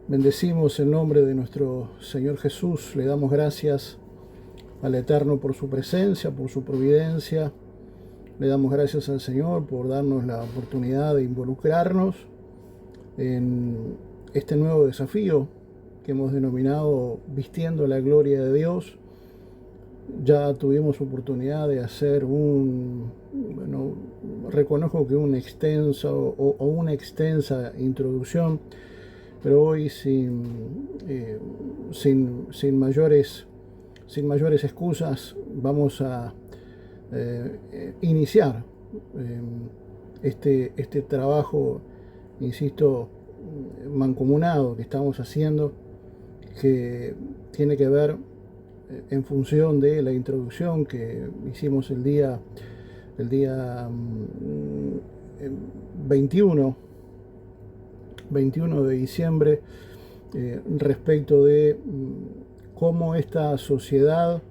Bendecimos el nombre de nuestro Señor Jesús, le damos gracias al Eterno por su presencia, por su providencia. Le damos gracias al Señor por darnos la oportunidad de involucrarnos en este nuevo desafío que hemos denominado Vistiendo la Gloria de Dios. Ya tuvimos oportunidad de hacer reconozco que una extensa introducción, pero hoy sin mayores excusas vamos a iniciar este trabajo, insisto, mancomunado que estamos haciendo, que tiene que ver en función de la introducción que hicimos el día 21 de diciembre, respecto de cómo esta sociedad,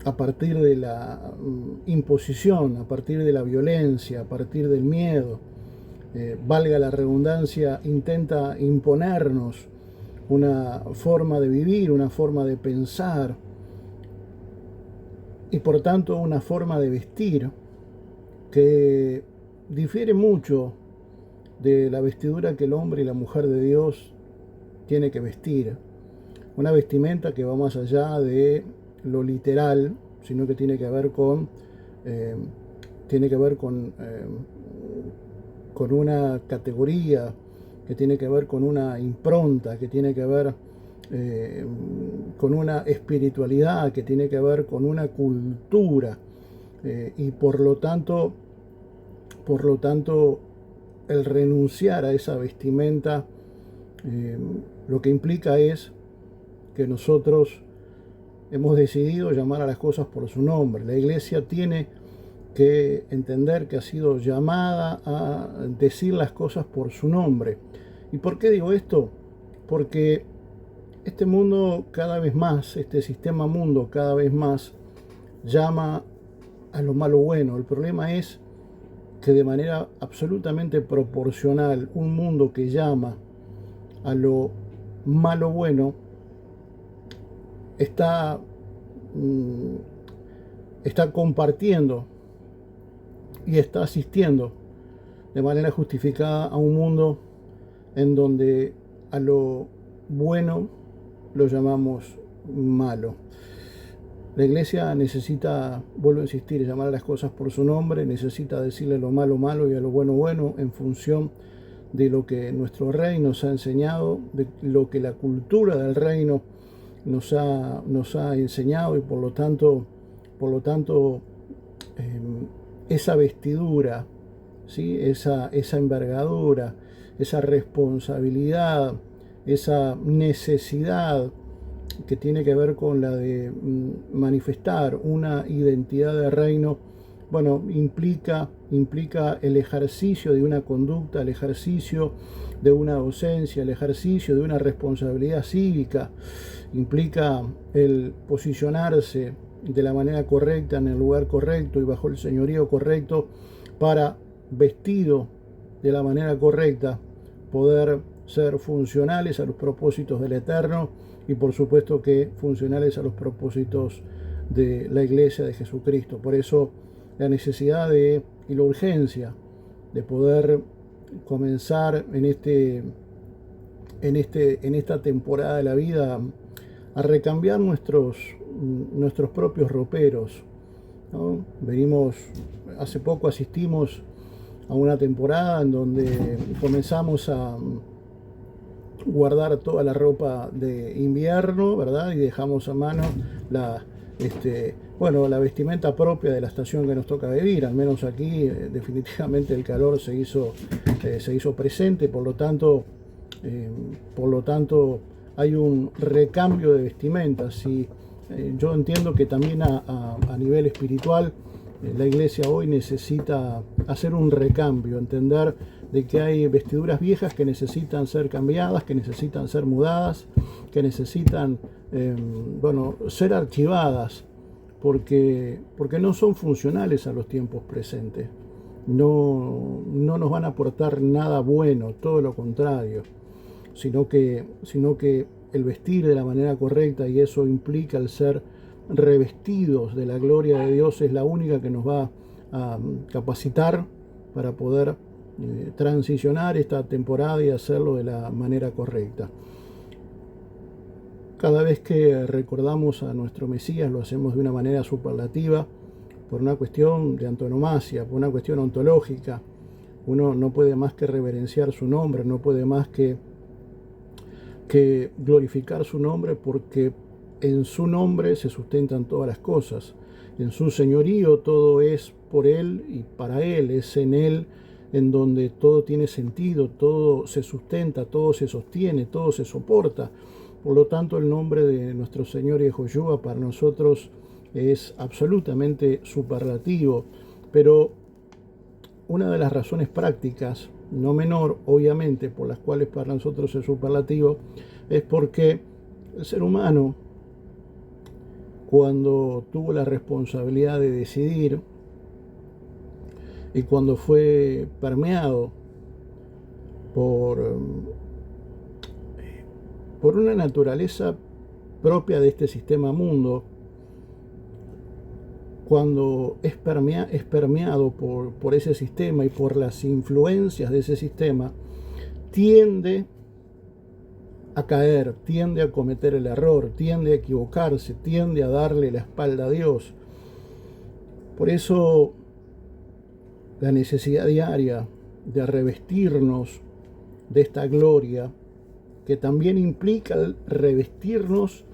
a partir de la imposición, a partir de la violencia, a partir del miedo, valga la redundancia, intenta imponernos una forma de vivir, una forma de pensar y por tanto una forma de vestir que difiere mucho de la vestidura que el hombre y la mujer de Dios tiene que vestir. Una vestimenta que va más allá de lo literal, sino que tiene que ver con una categoría, que tiene que ver con una impronta, que tiene que ver con una espiritualidad, que tiene que ver con una cultura, y por lo tanto el renunciar a esa vestimenta lo que implica es que nosotros hemos decidido llamar a las cosas por su nombre. La Iglesia tiene que entender que ha sido llamada a decir las cosas por su nombre. ¿Y por qué digo esto? Porque este mundo cada vez más, este sistema mundo cada vez más llama a lo malo bueno. El problema es que de manera absolutamente proporcional, un mundo que llama a lo malo bueno está compartiendo y está asistiendo de manera justificada a un mundo en donde a lo bueno lo llamamos malo. La Iglesia necesita, vuelvo a insistir, llamar a las cosas por su nombre, necesita decirle lo malo malo y a lo bueno bueno en función de lo que nuestro rey nos ha enseñado, de lo que la cultura del reino nos ha enseñado, y por lo tanto esa vestidura, ¿sí? esa envergadura, esa responsabilidad, esa necesidad que tiene que ver con la de manifestar una identidad de reino, bueno, implica el ejercicio de una conducta, el ejercicio de una docencia, el ejercicio de una responsabilidad cívica, implica el posicionarse de la manera correcta, en el lugar correcto y bajo el señorío correcto, para, vestido de la manera correcta, poder ser funcionales a los propósitos del Eterno y por supuesto que funcionales a los propósitos de la Iglesia de Jesucristo. Por eso la necesidad y la urgencia de poder comenzar en esta temporada de la vida a recambiar nuestros propios roperos, ¿no? Hace poco asistimos a una temporada en donde comenzamos a guardar toda la ropa de invierno, ¿verdad? Y dejamos a mano la vestimenta propia de la estación que nos toca vivir. Al menos aquí definitivamente el calor se hizo presente, por lo tanto hay un recambio de vestimentas. Y yo entiendo que también a nivel espiritual la Iglesia hoy necesita hacer un recambio, entender de que hay vestiduras viejas que necesitan ser cambiadas, que necesitan ser mudadas, que necesitan ser archivadas, porque no son funcionales a los tiempos presentes. No nos van a aportar nada bueno, todo lo contrario. sino que el vestir de la manera correcta, y eso implica el ser revestidos de la gloria de Dios, es la única que nos va a capacitar para poder transicionar esta temporada y hacerlo de la manera correcta. Cada vez que recordamos a nuestro Mesías lo hacemos de una manera superlativa, por una cuestión de antonomasia, por una cuestión ontológica. Uno no puede más que reverenciar su nombre, no puede más que glorificar su nombre, porque en su nombre se sustentan todas las cosas. En su señorío todo es por Él y para Él, es en Él en donde todo tiene sentido, todo se sustenta, todo se sostiene, todo se soporta. Por lo tanto, el nombre de nuestro Señor Yehoshua para nosotros es absolutamente superlativo, pero una de las razones prácticas, no menor, obviamente, por las cuales para nosotros es superlativo, es porque el ser humano, cuando tuvo la responsabilidad de decidir y cuando fue permeado por una naturaleza propia de este sistema mundo, cuando es permeado por ese sistema y por las influencias de ese sistema, tiende a caer, tiende a cometer el error, tiende a equivocarse, tiende a darle la espalda a Dios. Por eso la necesidad diaria de revestirnos de esta gloria, que también implica el revestirnos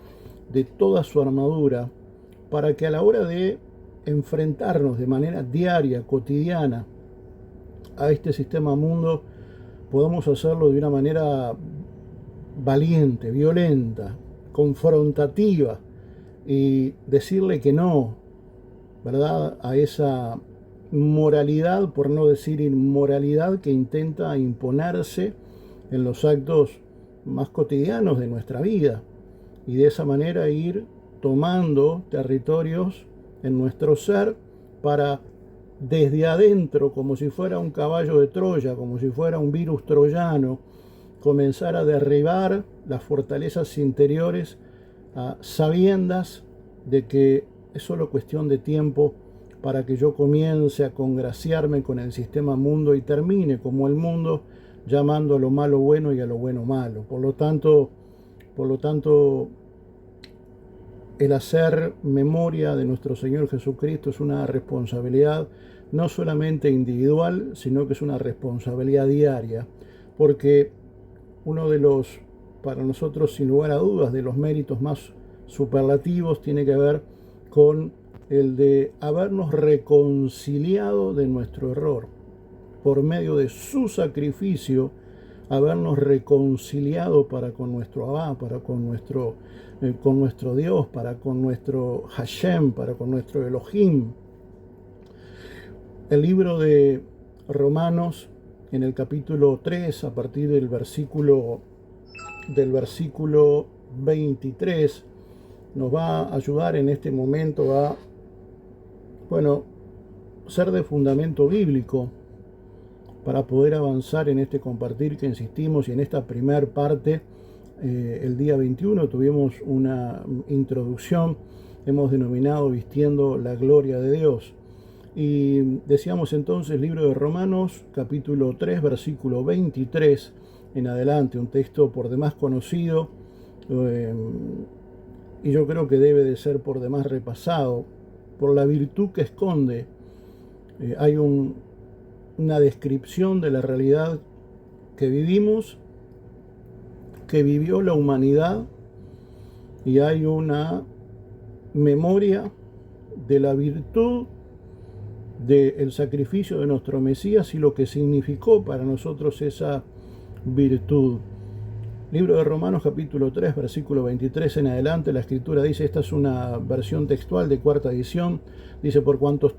de toda su armadura, para que a la hora de enfrentarnos de manera diaria, cotidiana, a este sistema mundo, podamos hacerlo de una manera valiente, violenta, confrontativa, y decirle que no, ¿verdad?, a esa moralidad, por no decir inmoralidad, que intenta imponerse en los actos más cotidianos de nuestra vida, y de esa manera ir tomando territorios en nuestro ser para, desde adentro, como si fuera un caballo de Troya, como si fuera un virus troyano, comenzar a derribar las fortalezas interiores, a sabiendas de que es solo cuestión de tiempo para que yo comience a congraciarme con el sistema mundo y termine como el mundo, llamando a lo malo bueno y a lo bueno malo. Por lo tanto, el hacer memoria de nuestro Señor Jesucristo es una responsabilidad no solamente individual, sino que es una responsabilidad diaria, porque uno de los, para nosotros sin lugar a dudas, de los méritos más superlativos tiene que ver con el de habernos reconciliado de nuestro error, por medio de su sacrificio, habernos reconciliado para con nuestro Abba, para con nuestro Dios, para con nuestro Hashem, para con nuestro Elohim. El libro de Romanos, en el capítulo 3, a partir del versículo 23, nos va a ayudar en este momento a, ser de fundamento bíblico para poder avanzar en este compartir que insistimos. Y en esta primer parte, el día 21, tuvimos una introducción, hemos denominado Vistiendo la Gloria de Dios. Y decíamos entonces, libro de Romanos, capítulo 3, versículo 23 en adelante, un texto por demás conocido, y yo creo que debe de ser por demás repasado, por la virtud que esconde. Hay una descripción de la realidad que vivimos, que vivió la humanidad, y hay una memoria de la virtud del sacrificio de nuestro Mesías y lo que significó para nosotros esa virtud. Libro de Romanos, capítulo 3, versículo 23 en adelante, la Escritura dice, esta es una versión textual de cuarta edición, dice, por cuanto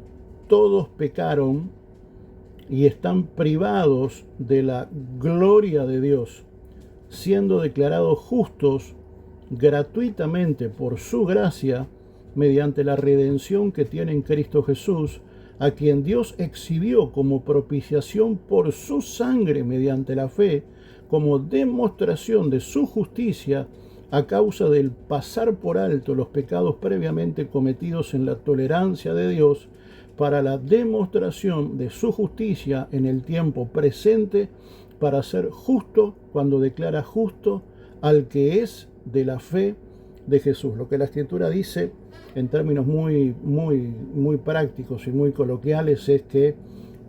todos pecaron y están privados de la gloria de Dios, siendo declarados justos gratuitamente por su gracia, mediante la redención que tiene en Cristo Jesús, a quien Dios exhibió como propiciación por su sangre mediante la fe, como demostración de su justicia a causa del pasar por alto los pecados previamente cometidos en la tolerancia de Dios, para la demostración de su justicia en el tiempo presente, para ser justo cuando declara justo al que es de la fe de Jesús. Lo que la Escritura dice en términos muy prácticos y muy coloquiales es que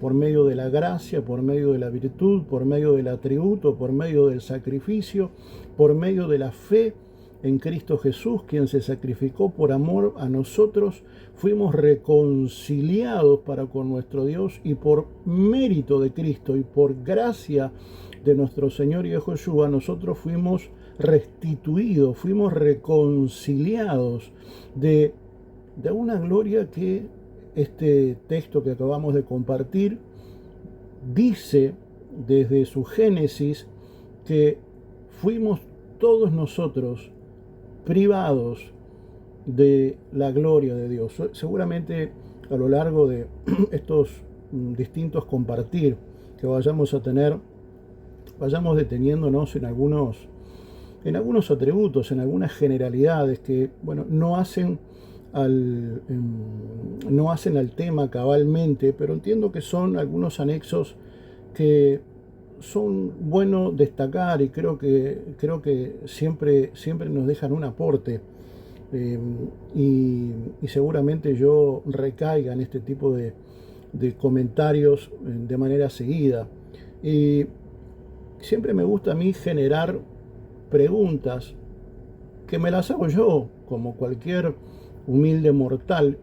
por medio de la gracia, por medio de la virtud, por medio del atributo, por medio del sacrificio, por medio de la fe en Cristo Jesús, quien se sacrificó por amor a nosotros, fuimos reconciliados para con nuestro Dios, y por mérito de Cristo y por gracia de nuestro Señor y Yeshua, nosotros fuimos restituidos, fuimos reconciliados de una gloria que este texto que acabamos de compartir dice desde su génesis que fuimos todos nosotros privados de la gloria de Dios. Seguramente a lo largo de estos distintos compartir que vayamos a tener, vayamos deteniéndonos en algunos atributos, en algunas generalidades que, bueno, no hacen al tema cabalmente, pero entiendo que son algunos anexos que son buenos destacar, y creo que siempre nos dejan un aporte, y seguramente yo recaiga en este tipo de comentarios de manera seguida. Y siempre me gusta a mí generar preguntas que me las hago yo, como cualquier humilde mortal,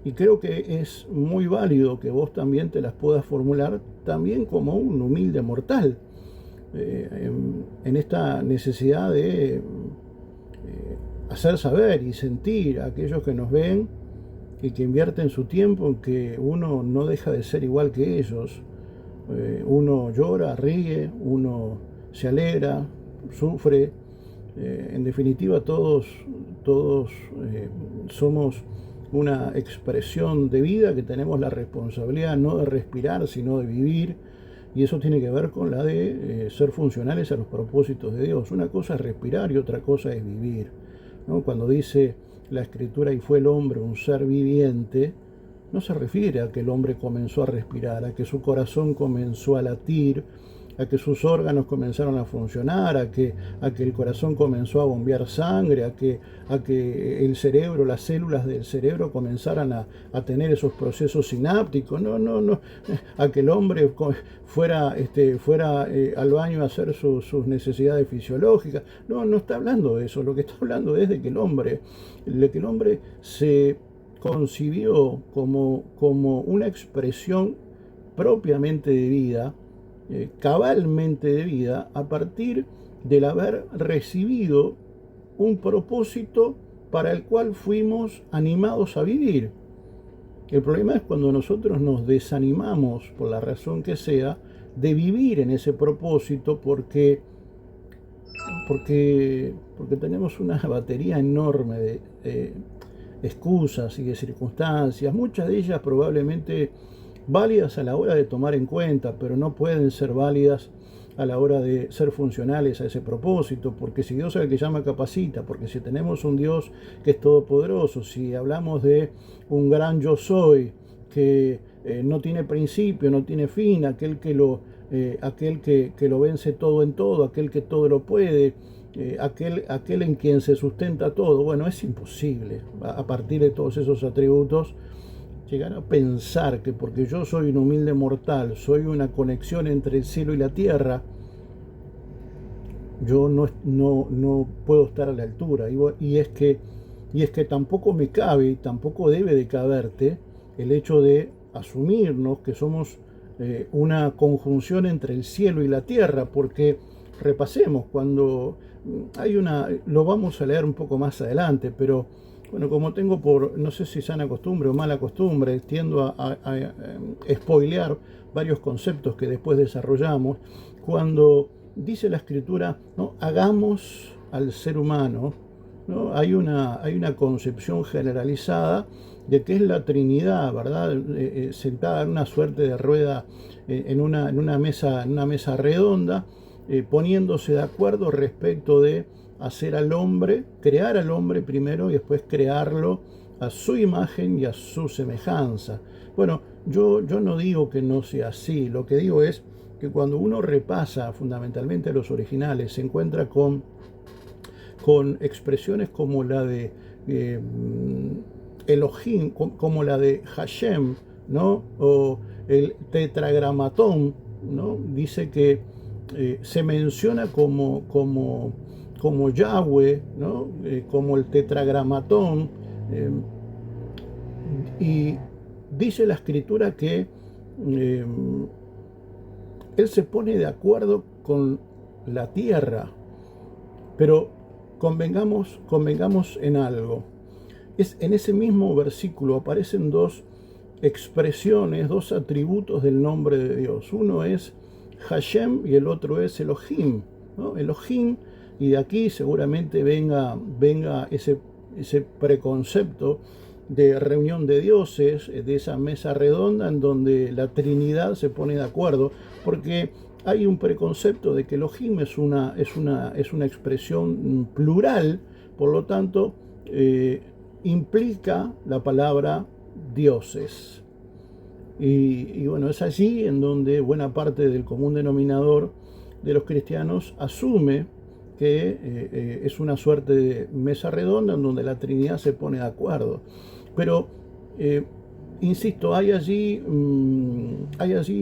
y creo que es muy válido que vos también te las puedas formular también como un humilde mortal, en esta necesidad de hacer saber y sentir a aquellos que nos ven y que invierten su tiempo en que uno no deja de ser igual que ellos. Uno llora, ríe, uno se alegra, sufre. En definitiva, todos somos una expresión de vida, que tenemos la responsabilidad no de respirar, sino de vivir, y eso tiene que ver con la de ser funcionales a los propósitos de Dios. Una cosa es respirar y otra cosa es vivir, ¿no? Cuando dice la Escritura, y fue el hombre un ser viviente, no se refiere a que el hombre comenzó a respirar, a que su corazón comenzó a latir, a que sus órganos comenzaron a funcionar, a que el corazón comenzó a bombear sangre, a que el cerebro, las células del cerebro comenzaran a tener esos procesos sinápticos. No, a que el hombre fuera al baño a hacer sus necesidades fisiológicas. No está hablando de eso. Lo que está hablando es de que el hombre se concibió como una expresión propiamente de vida, cabalmente de vida, a partir del haber recibido un propósito para el cual fuimos animados a vivir. El problema es cuando nosotros nos desanimamos, por la razón que sea, de vivir en ese propósito, porque tenemos una batería enorme de excusas y de circunstancias, muchas de ellas probablemente válidas a la hora de tomar en cuenta, pero no pueden ser válidas a la hora de ser funcionales a ese propósito, porque si Dios es el que llama, capacita, porque si tenemos un Dios que es todopoderoso, si hablamos de un gran yo soy, que no tiene principio, no tiene fin, aquel que lo vence todo en todo, aquel que todo lo puede, aquel en quien se sustenta todo, bueno, es imposible a partir de todos esos atributos llegar a pensar que porque yo soy un humilde mortal, soy una conexión entre el cielo y la tierra, yo no puedo estar a la altura. Y es que tampoco me cabe, tampoco debe de caberte el hecho de asumirnos que somos una conjunción entre el cielo y la tierra, porque repasemos, cuando lo vamos a leer un poco más adelante, pero bueno, como tengo no sé si sana costumbre o mala costumbre, tiendo a spoilear varios conceptos que después desarrollamos. Cuando dice la Escritura, ¿no?, hagamos al ser humano, ¿no?, hay una concepción generalizada de que es la Trinidad, ¿verdad? Sentada en una suerte de rueda, en una mesa redonda, poniéndose de acuerdo respecto de hacer al hombre, crear al hombre primero y después crearlo a su imagen y a su semejanza. Bueno, yo no digo que no sea así, lo que digo es que cuando uno repasa fundamentalmente los originales, se encuentra con expresiones como la de Elohim, como la de Hashem, ¿no? O el tetragramatón, ¿no? Dice que se menciona como Yahweh, ¿no? Como el tetragramatón, eh, y dice la escritura que eh, él se pone de acuerdo con la tierra, pero convengamos en algo. En ese mismo versículo aparecen dos expresiones, dos atributos del nombre de Dios. Uno es Hashem y el otro es Elohim, ¿no? Elohim, y de aquí seguramente venga ese preconcepto de reunión de dioses, de esa mesa redonda en donde la Trinidad se pone de acuerdo, porque hay un preconcepto de que Elohim es una expresión plural, por lo tanto, implica la palabra dioses. Y bueno, es allí en donde buena parte del común denominador de los cristianos asume que es una suerte de mesa redonda en donde la Trinidad se pone de acuerdo. Pero, insisto, hay allí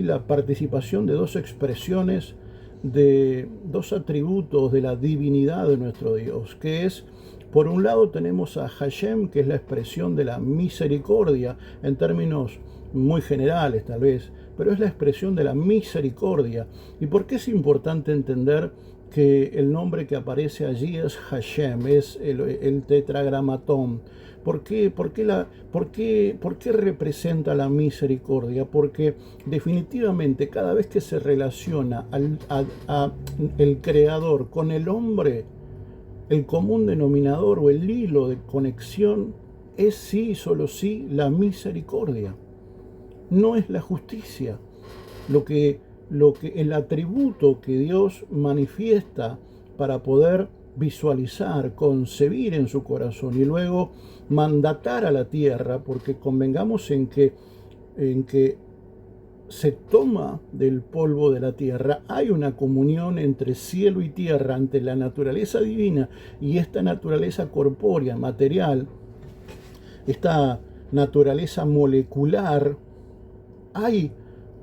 la participación de dos expresiones, de dos atributos de la divinidad de nuestro Dios, que es, por un lado tenemos a Hashem, que es la expresión de la misericordia, en términos muy generales tal vez, pero es la expresión de la misericordia. ¿Y por qué es importante entender que el nombre que aparece allí es Hashem, es el tetragramatón? ¿Por qué representa la misericordia? Porque definitivamente cada vez que se relaciona el Creador con el hombre, el común denominador o el hilo de conexión es sí, solo sí, la misericordia. No es la justicia. El atributo que Dios manifiesta para poder visualizar, concebir en su corazón y luego mandatar a la tierra, porque convengamos en que se toma del polvo de la tierra, hay una comunión entre cielo y tierra ante la naturaleza divina y esta naturaleza corpórea, material, esta naturaleza molecular. Hay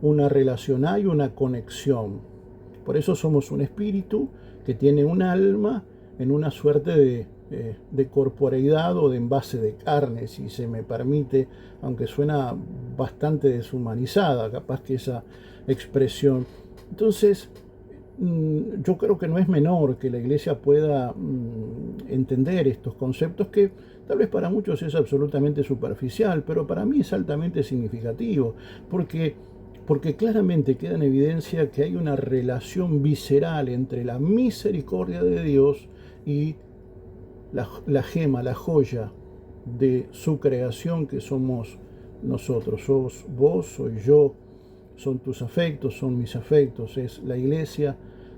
una relación, hay una conexión. Por eso somos un espíritu que tiene un alma en una suerte de corporeidad o de envase de carne, si se me permite, aunque suena bastante deshumanizada, capaz que esa expresión. Entonces, yo creo que no es menor que la Iglesia pueda entender estos conceptos que tal vez para muchos es absolutamente superficial, pero para mí es altamente significativo, porque claramente queda en evidencia que hay una relación visceral entre la misericordia de Dios y la gema, la joya de su creación que somos nosotros. Sos vos, soy yo, son tus afectos, son mis afectos, es la iglesia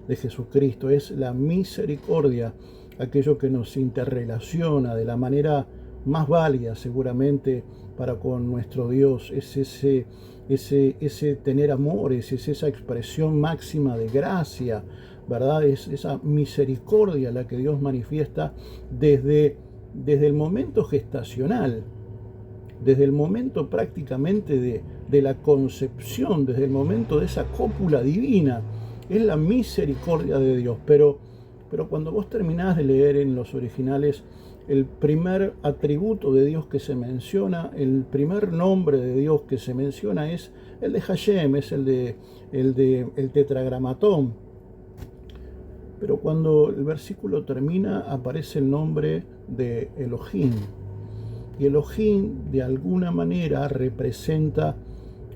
de Jesucristo, es la misericordia, aquello que nos interrelaciona de la manera más válida seguramente para con nuestro Dios, es ese tener amores, es esa expresión máxima de gracia, ¿verdad? Es esa misericordia la que Dios manifiesta desde el momento gestacional, desde el momento prácticamente de la concepción, desde el momento de esa cópula divina. Es la misericordia de Dios. Pero cuando vos terminás de leer en los originales, el primer atributo de Dios que se menciona, el primer nombre de Dios que se menciona es el de Hashem, es el tetragramatón. Pero cuando el versículo termina, aparece el nombre de Elohim. Y Elohim, de alguna manera, representa,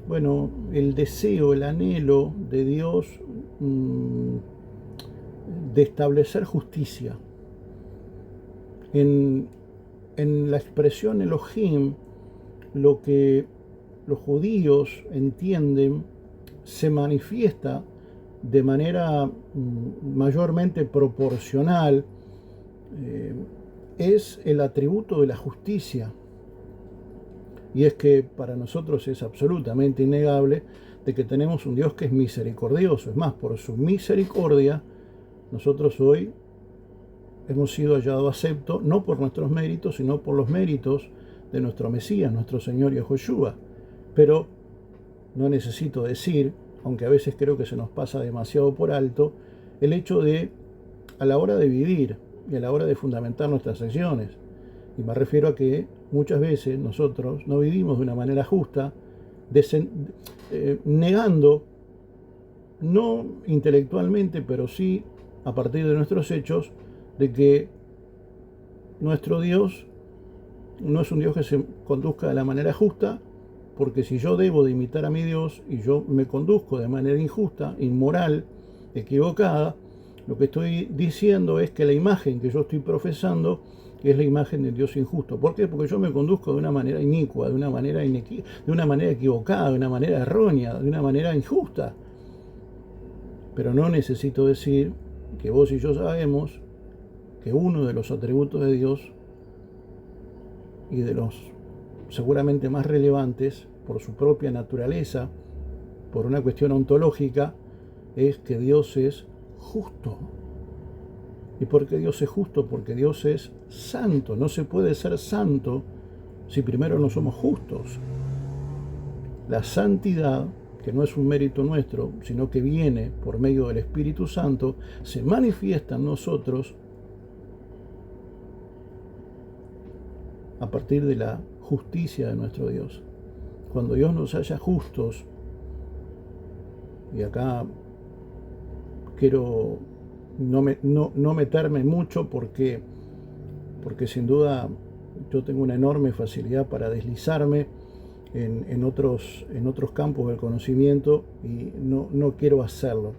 bueno, el deseo, el anhelo de Dios de establecer justicia. En la expresión Elohim, lo que los judíos entienden se manifiesta de manera mayormente proporcional, es el atributo de la justicia. Y es que para nosotros es absolutamente innegable de que tenemos un Dios que es misericordioso. Es más, por su misericordia, nosotros hoy hemos sido hallados aceptos, no por nuestros méritos, sino por los méritos de nuestro Mesías, nuestro Señor Yahushua. Pero no necesito decir, aunque a veces creo que se nos pasa demasiado por alto, el hecho de, a la hora de vivir y a la hora de fundamentar nuestras acciones, y me refiero a que muchas veces nosotros no vivimos de una manera justa, negando, no intelectualmente, pero sí a partir de nuestros hechos, de que nuestro Dios no es un Dios que se conduzca de la manera justa, porque si yo debo de imitar a mi Dios y yo me conduzco de manera injusta, inmoral, equivocada, lo que estoy diciendo es que la imagen que yo estoy profesando es la imagen de Dios injusto. ¿Por qué? Porque yo me conduzco de una manera inicua, de una manera equivocada, de una manera errónea, de una manera injusta. Pero no necesito decir que vos y yo sabemos que uno de los atributos de Dios y de los seguramente más relevantes por su propia naturaleza, por una cuestión ontológica, es que Dios es justo. ¿Y por qué Dios es justo? Porque Dios es santo. No se puede ser santo si primero no somos justos. La santidad, que no es un mérito nuestro, sino que viene por medio del Espíritu Santo, se manifiesta en nosotros a partir de la justicia de nuestro Dios. Cuando Dios nos haya justos, y acá quiero no meterme mucho porque sin duda yo tengo una enorme facilidad para deslizarme en otros campos del conocimiento y no quiero hacerlo.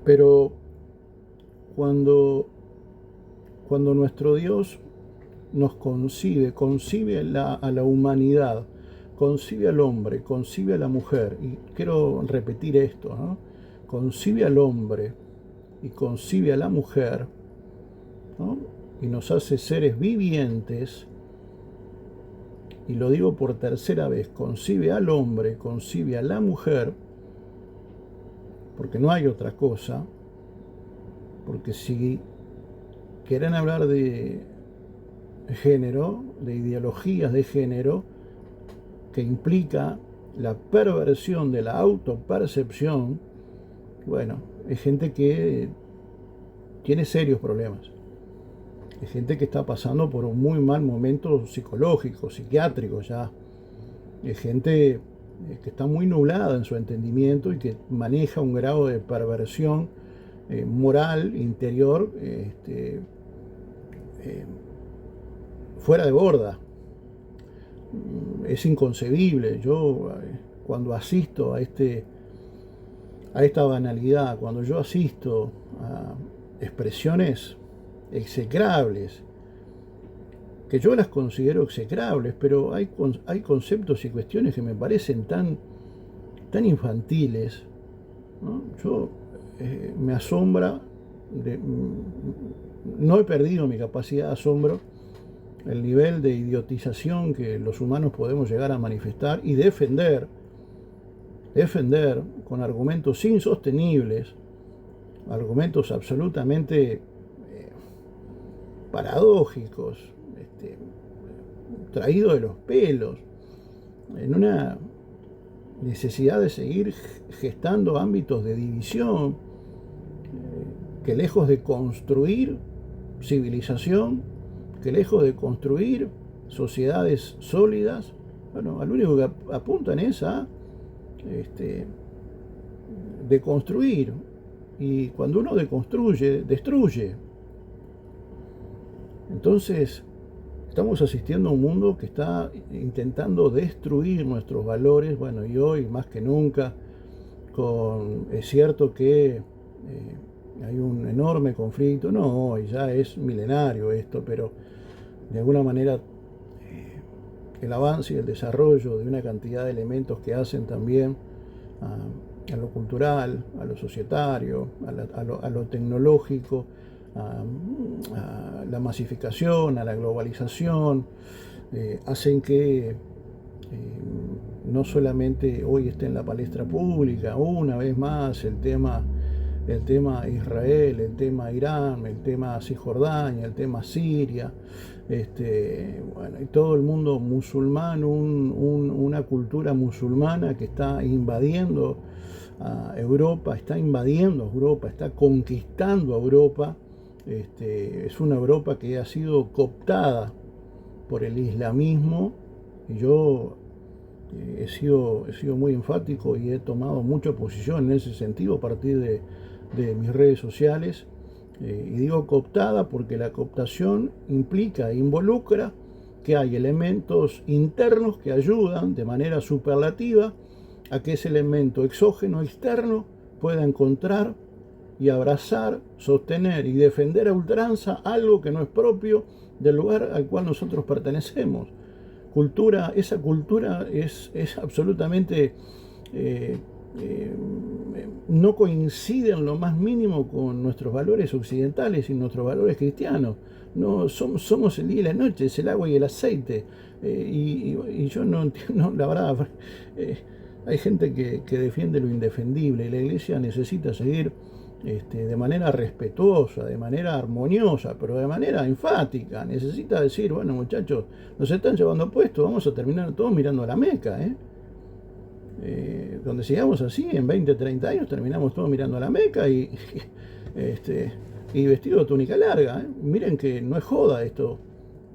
Pero cuando nuestro Dios nos concibe a la humanidad, concibe al hombre, concibe a la mujer, y quiero repetir esto, ¿no? Concibe al hombre y concibe a la mujer, ¿no? Y nos hace seres vivientes, y lo digo por tercera vez, concibe al hombre, concibe a la mujer, porque no hay otra cosa, porque si quieren hablar de género, de ideologías de género, que implica la perversión de la autopercepción, bueno, es gente que tiene serios problemas. Es gente que está pasando por un muy mal momento psicológico, psiquiátrico ya. Es gente que está muy nublada en su entendimiento y que maneja un grado de perversión moral, interior, fuera de borda. Es inconcebible. Yo cuando asisto a esta banalidad, cuando yo asisto a expresiones execrables, que yo las considero execrables, pero hay conceptos y cuestiones que me parecen tan infantiles, ¿no? Yo me asombra, no he perdido mi capacidad de asombro, el nivel de idiotización que los humanos podemos llegar a manifestar y defender con argumentos insostenibles, argumentos absolutamente paradójicos, traídos de los pelos, en una necesidad de seguir gestando ámbitos de división, que lejos de construir civilización, que lejos de construir sociedades sólidas, bueno, al único que apuntan es a deconstruir. Y cuando uno deconstruye, destruye. Entonces, estamos asistiendo a un mundo que está intentando destruir nuestros valores, bueno, y hoy más que nunca, es cierto que hay un enorme conflicto, no hoy, ya es milenario esto, pero de alguna manera el avance y el desarrollo de una cantidad de elementos que hacen también a lo cultural, a lo societario, a lo tecnológico, a la masificación, a la globalización, hacen que no solamente hoy esté en la palestra pública, una vez más el tema Israel, el tema Irán, el tema Cisjordania, el tema Siria, bueno, y todo el mundo musulmán, una cultura musulmana que está invadiendo a Europa, está conquistando a Europa. Es una Europa que ha sido cooptada por el islamismo, y yo he sido muy enfático y he tomado mucha posición en ese sentido a partir de mis redes sociales. Y digo cooptada porque la cooptación implica e involucra que hay elementos internos que ayudan de manera superlativa a que ese elemento exógeno externo pueda encontrar y abrazar, sostener y defender a ultranza algo que no es propio del lugar al cual nosotros pertenecemos. Esa cultura es absolutamente no coincide en lo más mínimo con nuestros valores occidentales y nuestros valores cristianos. No somos el día y la noche, es el agua y el aceite. Y yo no entiendo, la verdad, hay gente que defiende lo indefendible, y la iglesia necesita seguir de manera respetuosa, de manera armoniosa, pero de manera enfática. Necesita decir, bueno, muchachos, nos están llevando puestos, vamos a terminar todos mirando a la Meca, donde sigamos así, en 20, 30 años terminamos todos mirando a la Meca y vestido de túnica larga. Miren que no es joda esto.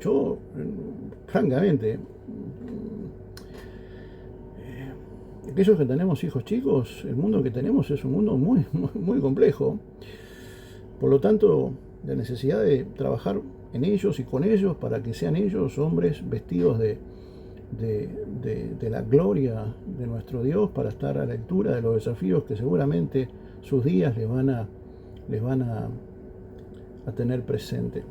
Yo, francamente, aquellos que tenemos hijos chicos, el mundo que tenemos es un mundo muy complejo. Por lo tanto, la necesidad de trabajar en ellos y con ellos para que sean ellos hombres vestidos de la gloria de nuestro Dios, para estar a la altura de los desafíos que seguramente sus días les van a tener presente.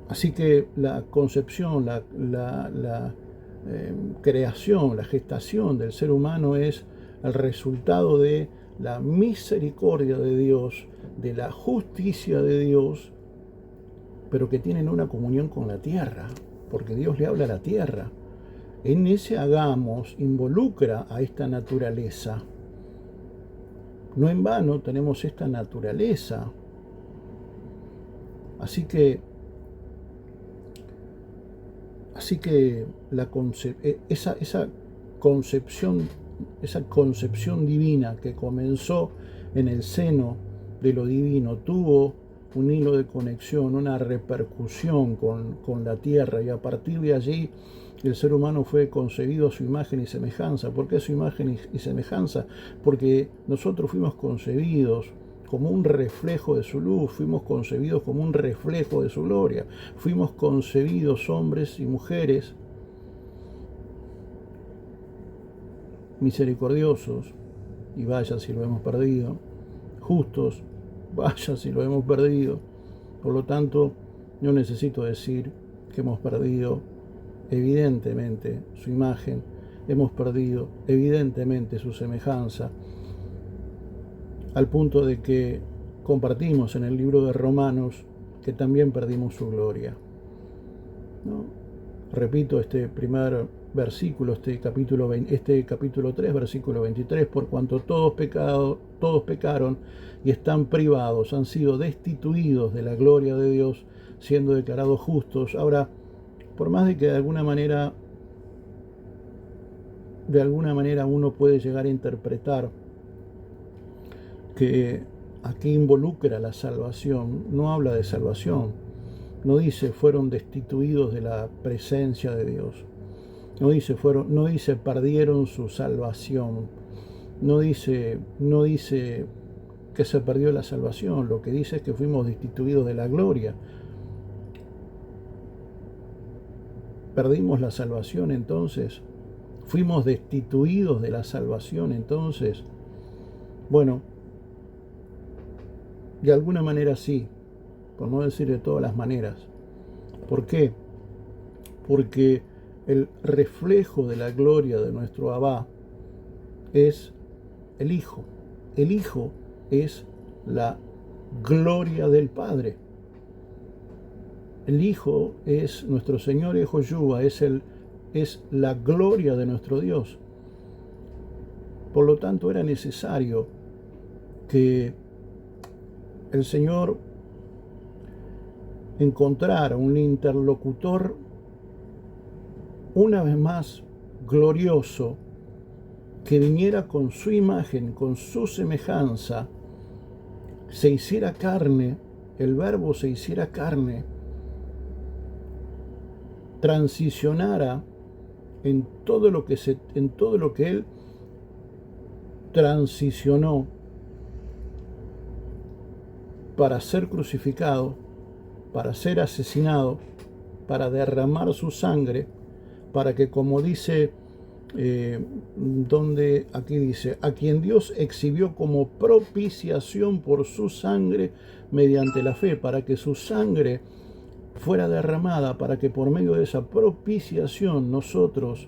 Así que la concepción, la creación, la gestación del ser humano es el resultado de la misericordia de Dios, de la justicia de Dios, pero que tienen una comunión con la tierra, porque Dios le habla a la tierra. En ese hagamos involucra a esta naturaleza. No en vano tenemos esta naturaleza. Así que esa concepción divina que comenzó en el seno de lo divino tuvo un hilo de conexión, una repercusión con la tierra, y a partir de allí el ser humano fue concebido a su imagen y semejanza. ¿Por qué su imagen y semejanza? Porque nosotros fuimos concebidos como un reflejo de su luz, fuimos concebidos como un reflejo de su gloria, fuimos concebidos hombres y mujeres misericordiosos, y vaya si lo hemos perdido, justos, vaya si lo hemos perdido. Por lo tanto, yo necesito decir que hemos perdido evidentemente su imagen, hemos perdido evidentemente su semejanza, al punto de que compartimos en el libro de Romanos que también perdimos su gloria, ¿no? Repito este primer versículo, este capítulo 3, versículo 23, por cuanto todos pecaron y están privados, han sido destituidos de la gloria de Dios, siendo declarados justos. Ahora, por más de que de alguna manera uno puede llegar a interpretar que aquí involucra la salvación, no habla de salvación, no dice fueron destituidos de la presencia de Dios, no dice perdieron su salvación, no dice que se perdió la salvación, lo que dice es que fuimos destituidos de la gloria. Perdimos la salvación entonces, fuimos destituidos de la salvación entonces. Bueno, de alguna manera sí, por no decir de todas las maneras. ¿Por qué? Porque el reflejo de la gloria de nuestro Abba es el Hijo. El Hijo es la gloria del Padre. El Hijo es nuestro Señor Yehoshua, es la gloria de nuestro Dios. Por lo tanto, era necesario que el Señor encontrara un interlocutor una vez más glorioso, que viniera con su imagen, con su semejanza, se hiciera carne, el Verbo se hiciera carne, transicionara en todo lo que Él transicionó para ser crucificado, para ser asesinado, para derramar su sangre, para que, como dice, aquí dice, a quien Dios exhibió como propiciación por su sangre mediante la fe, para que su sangre fuera derramada, para que por medio de esa propiciación nosotros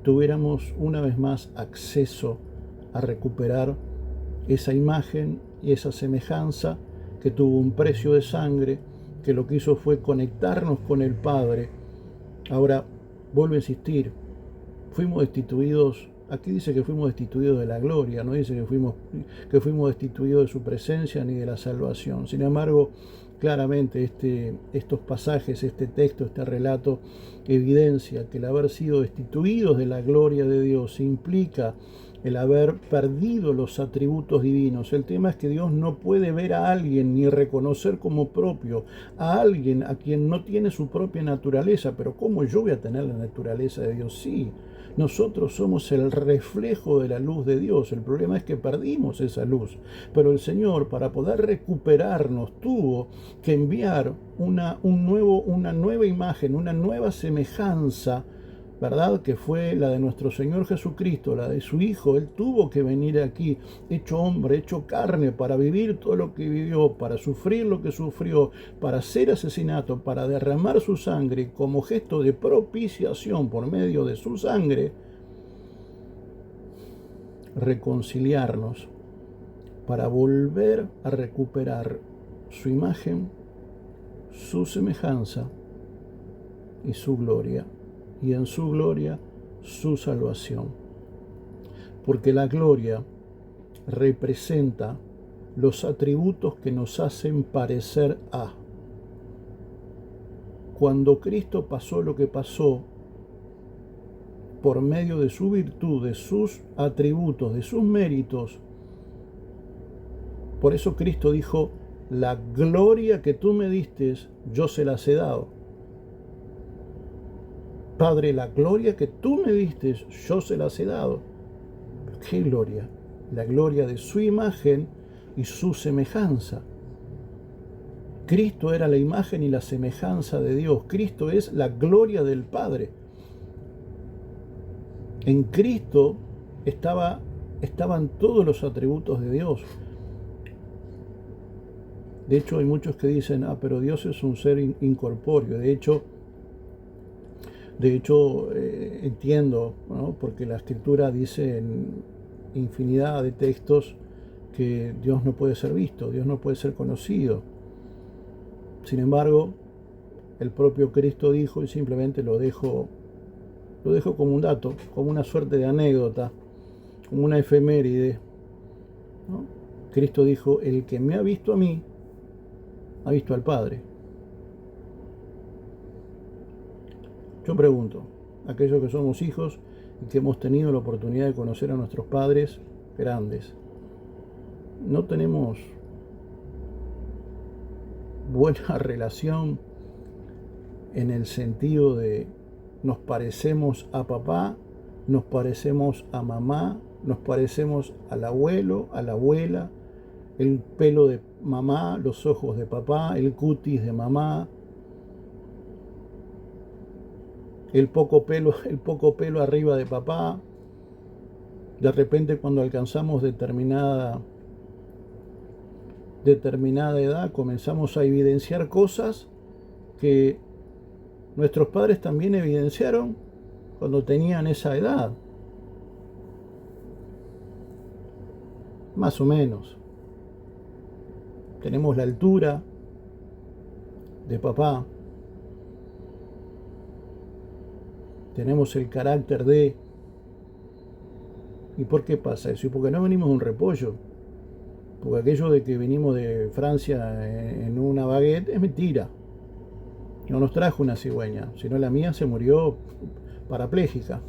tuviéramos una vez más acceso a recuperar esa imagen y esa semejanza que tuvo un precio de sangre, que lo que hizo fue conectarnos con el Padre. Ahora, vuelvo a insistir, fuimos destituidos, aquí dice que fuimos destituidos de la gloria, no dice que fuimos destituidos de su presencia ni de la salvación. Sin embargo, claramente estos pasajes, este texto, este relato, evidencia que el haber sido destituidos de la gloria de Dios implica el haber perdido los atributos divinos. El tema es que Dios no puede ver a alguien ni reconocer como propio a alguien a quien no tiene su propia naturaleza. Pero ¿cómo yo voy a tener la naturaleza de Dios? Sí, nosotros somos el reflejo de la luz de Dios. El problema es que perdimos esa luz. Pero el Señor, para poder recuperarnos, tuvo que enviar una nueva imagen, una nueva semejanza, ¿verdad? Que fue la de nuestro Señor Jesucristo, la de su Hijo. Él tuvo que venir aquí, hecho hombre, hecho carne, para vivir todo lo que vivió, para sufrir lo que sufrió, para ser asesinado, para derramar su sangre como gesto de propiciación por medio de su sangre, reconciliarnos, para volver a recuperar su imagen, su semejanza y su gloria. Y en su gloria, su salvación. Porque la gloria representa los atributos que nos hacen parecer a. Cuando Cristo pasó lo que pasó, por medio de su virtud, de sus atributos, de sus méritos, por eso Cristo dijo, la gloria que tú me diste, yo se las he dado. Padre, la gloria que tú me diste, yo se las he dado. ¿Qué gloria? La gloria de su imagen y su semejanza. Cristo era la imagen y la semejanza de Dios. Cristo es la gloria del Padre. En Cristo estaban todos los atributos de Dios. De hecho, hay muchos que dicen, pero Dios es un ser incorpóreo. De hecho, entiendo, ¿no? Porque la Escritura dice en infinidad de textos que Dios no puede ser visto, Dios no puede ser conocido. Sin embargo, el propio Cristo dijo, y simplemente lo dejo como un dato, como una suerte de anécdota, como una efeméride, ¿no? Cristo dijo, el que me ha visto a mí, ha visto al Padre. Yo pregunto, aquellos que somos hijos y que hemos tenido la oportunidad de conocer a nuestros padres grandes, ¿no tenemos buena relación en el sentido de nos parecemos a papá, nos parecemos a mamá, nos parecemos al abuelo, a la abuela, el pelo de mamá, los ojos de papá, el cutis de mamá, el poco pelo arriba de papá? De repente, cuando alcanzamos determinada edad, comenzamos a evidenciar cosas que nuestros padres también evidenciaron cuando tenían esa edad. más o menos. Tenemos la altura de papá, tenemos el carácter de... ¿Y por qué pasa eso? Y porque no venimos de un repollo. Porque aquello de que venimos de Francia en una baguette es mentira. No nos trajo una cigüeña, sino la mía se murió parapléjica.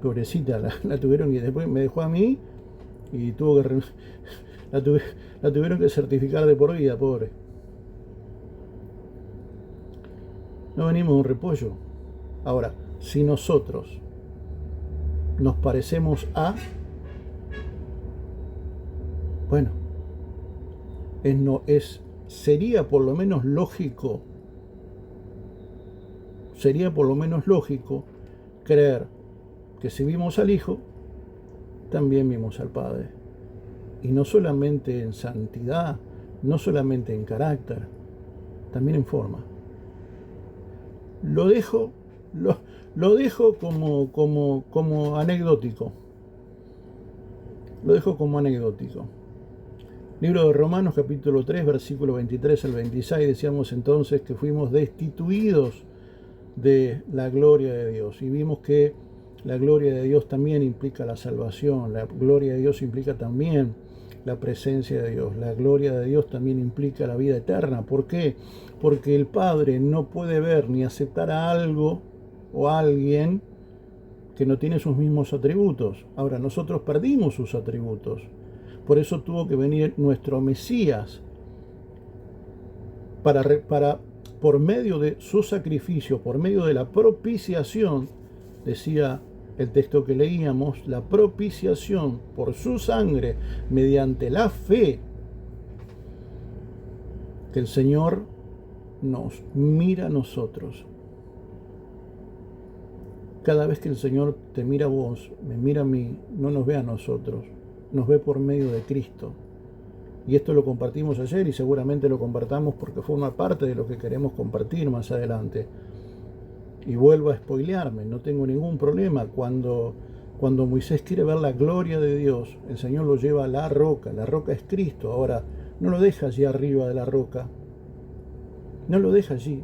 Pobrecita, la tuvieron y después me dejó a mí y tuvo que la tuvieron que certificar de por vida, pobre. No venimos de un repollo. Ahora, si nosotros nos parecemos a... Bueno, sería por lo menos lógico, creer que si vimos al Hijo, también vimos al Padre. Y no solamente en santidad, no solamente en carácter, también en forma. Lo dejo como anecdótico. Lo dejo como anecdótico. Libro de Romanos, capítulo 3, versículo 23 al 26, decíamos entonces que fuimos destituidos de la gloria de Dios. Y vimos que la gloria de Dios también implica la salvación, la gloria de Dios implica también la presencia de Dios, la gloria de Dios también implica la vida eterna. ¿Por qué? Porque el Padre no puede ver ni aceptar a algo o a alguien que no tiene sus mismos atributos. Ahora, nosotros perdimos sus atributos. Por eso tuvo que venir nuestro Mesías para por medio de su sacrificio, por medio de la propiciación, decía el texto que leíamos, la propiciación por su sangre, mediante la fe, que el Señor nos mira a nosotros. Cada vez que el Señor te mira a vos, me mira a mí, no nos ve a nosotros, nos ve por medio de Cristo. Y esto lo compartimos ayer y seguramente lo compartamos porque forma parte de lo que queremos compartir más adelante. Y vuelvo a spoilearme, no tengo ningún problema. Cuando Moisés quiere ver la gloria de Dios, el Señor lo lleva a la roca es Cristo. Ahora, no lo deja allí arriba de la roca, no lo deja allí.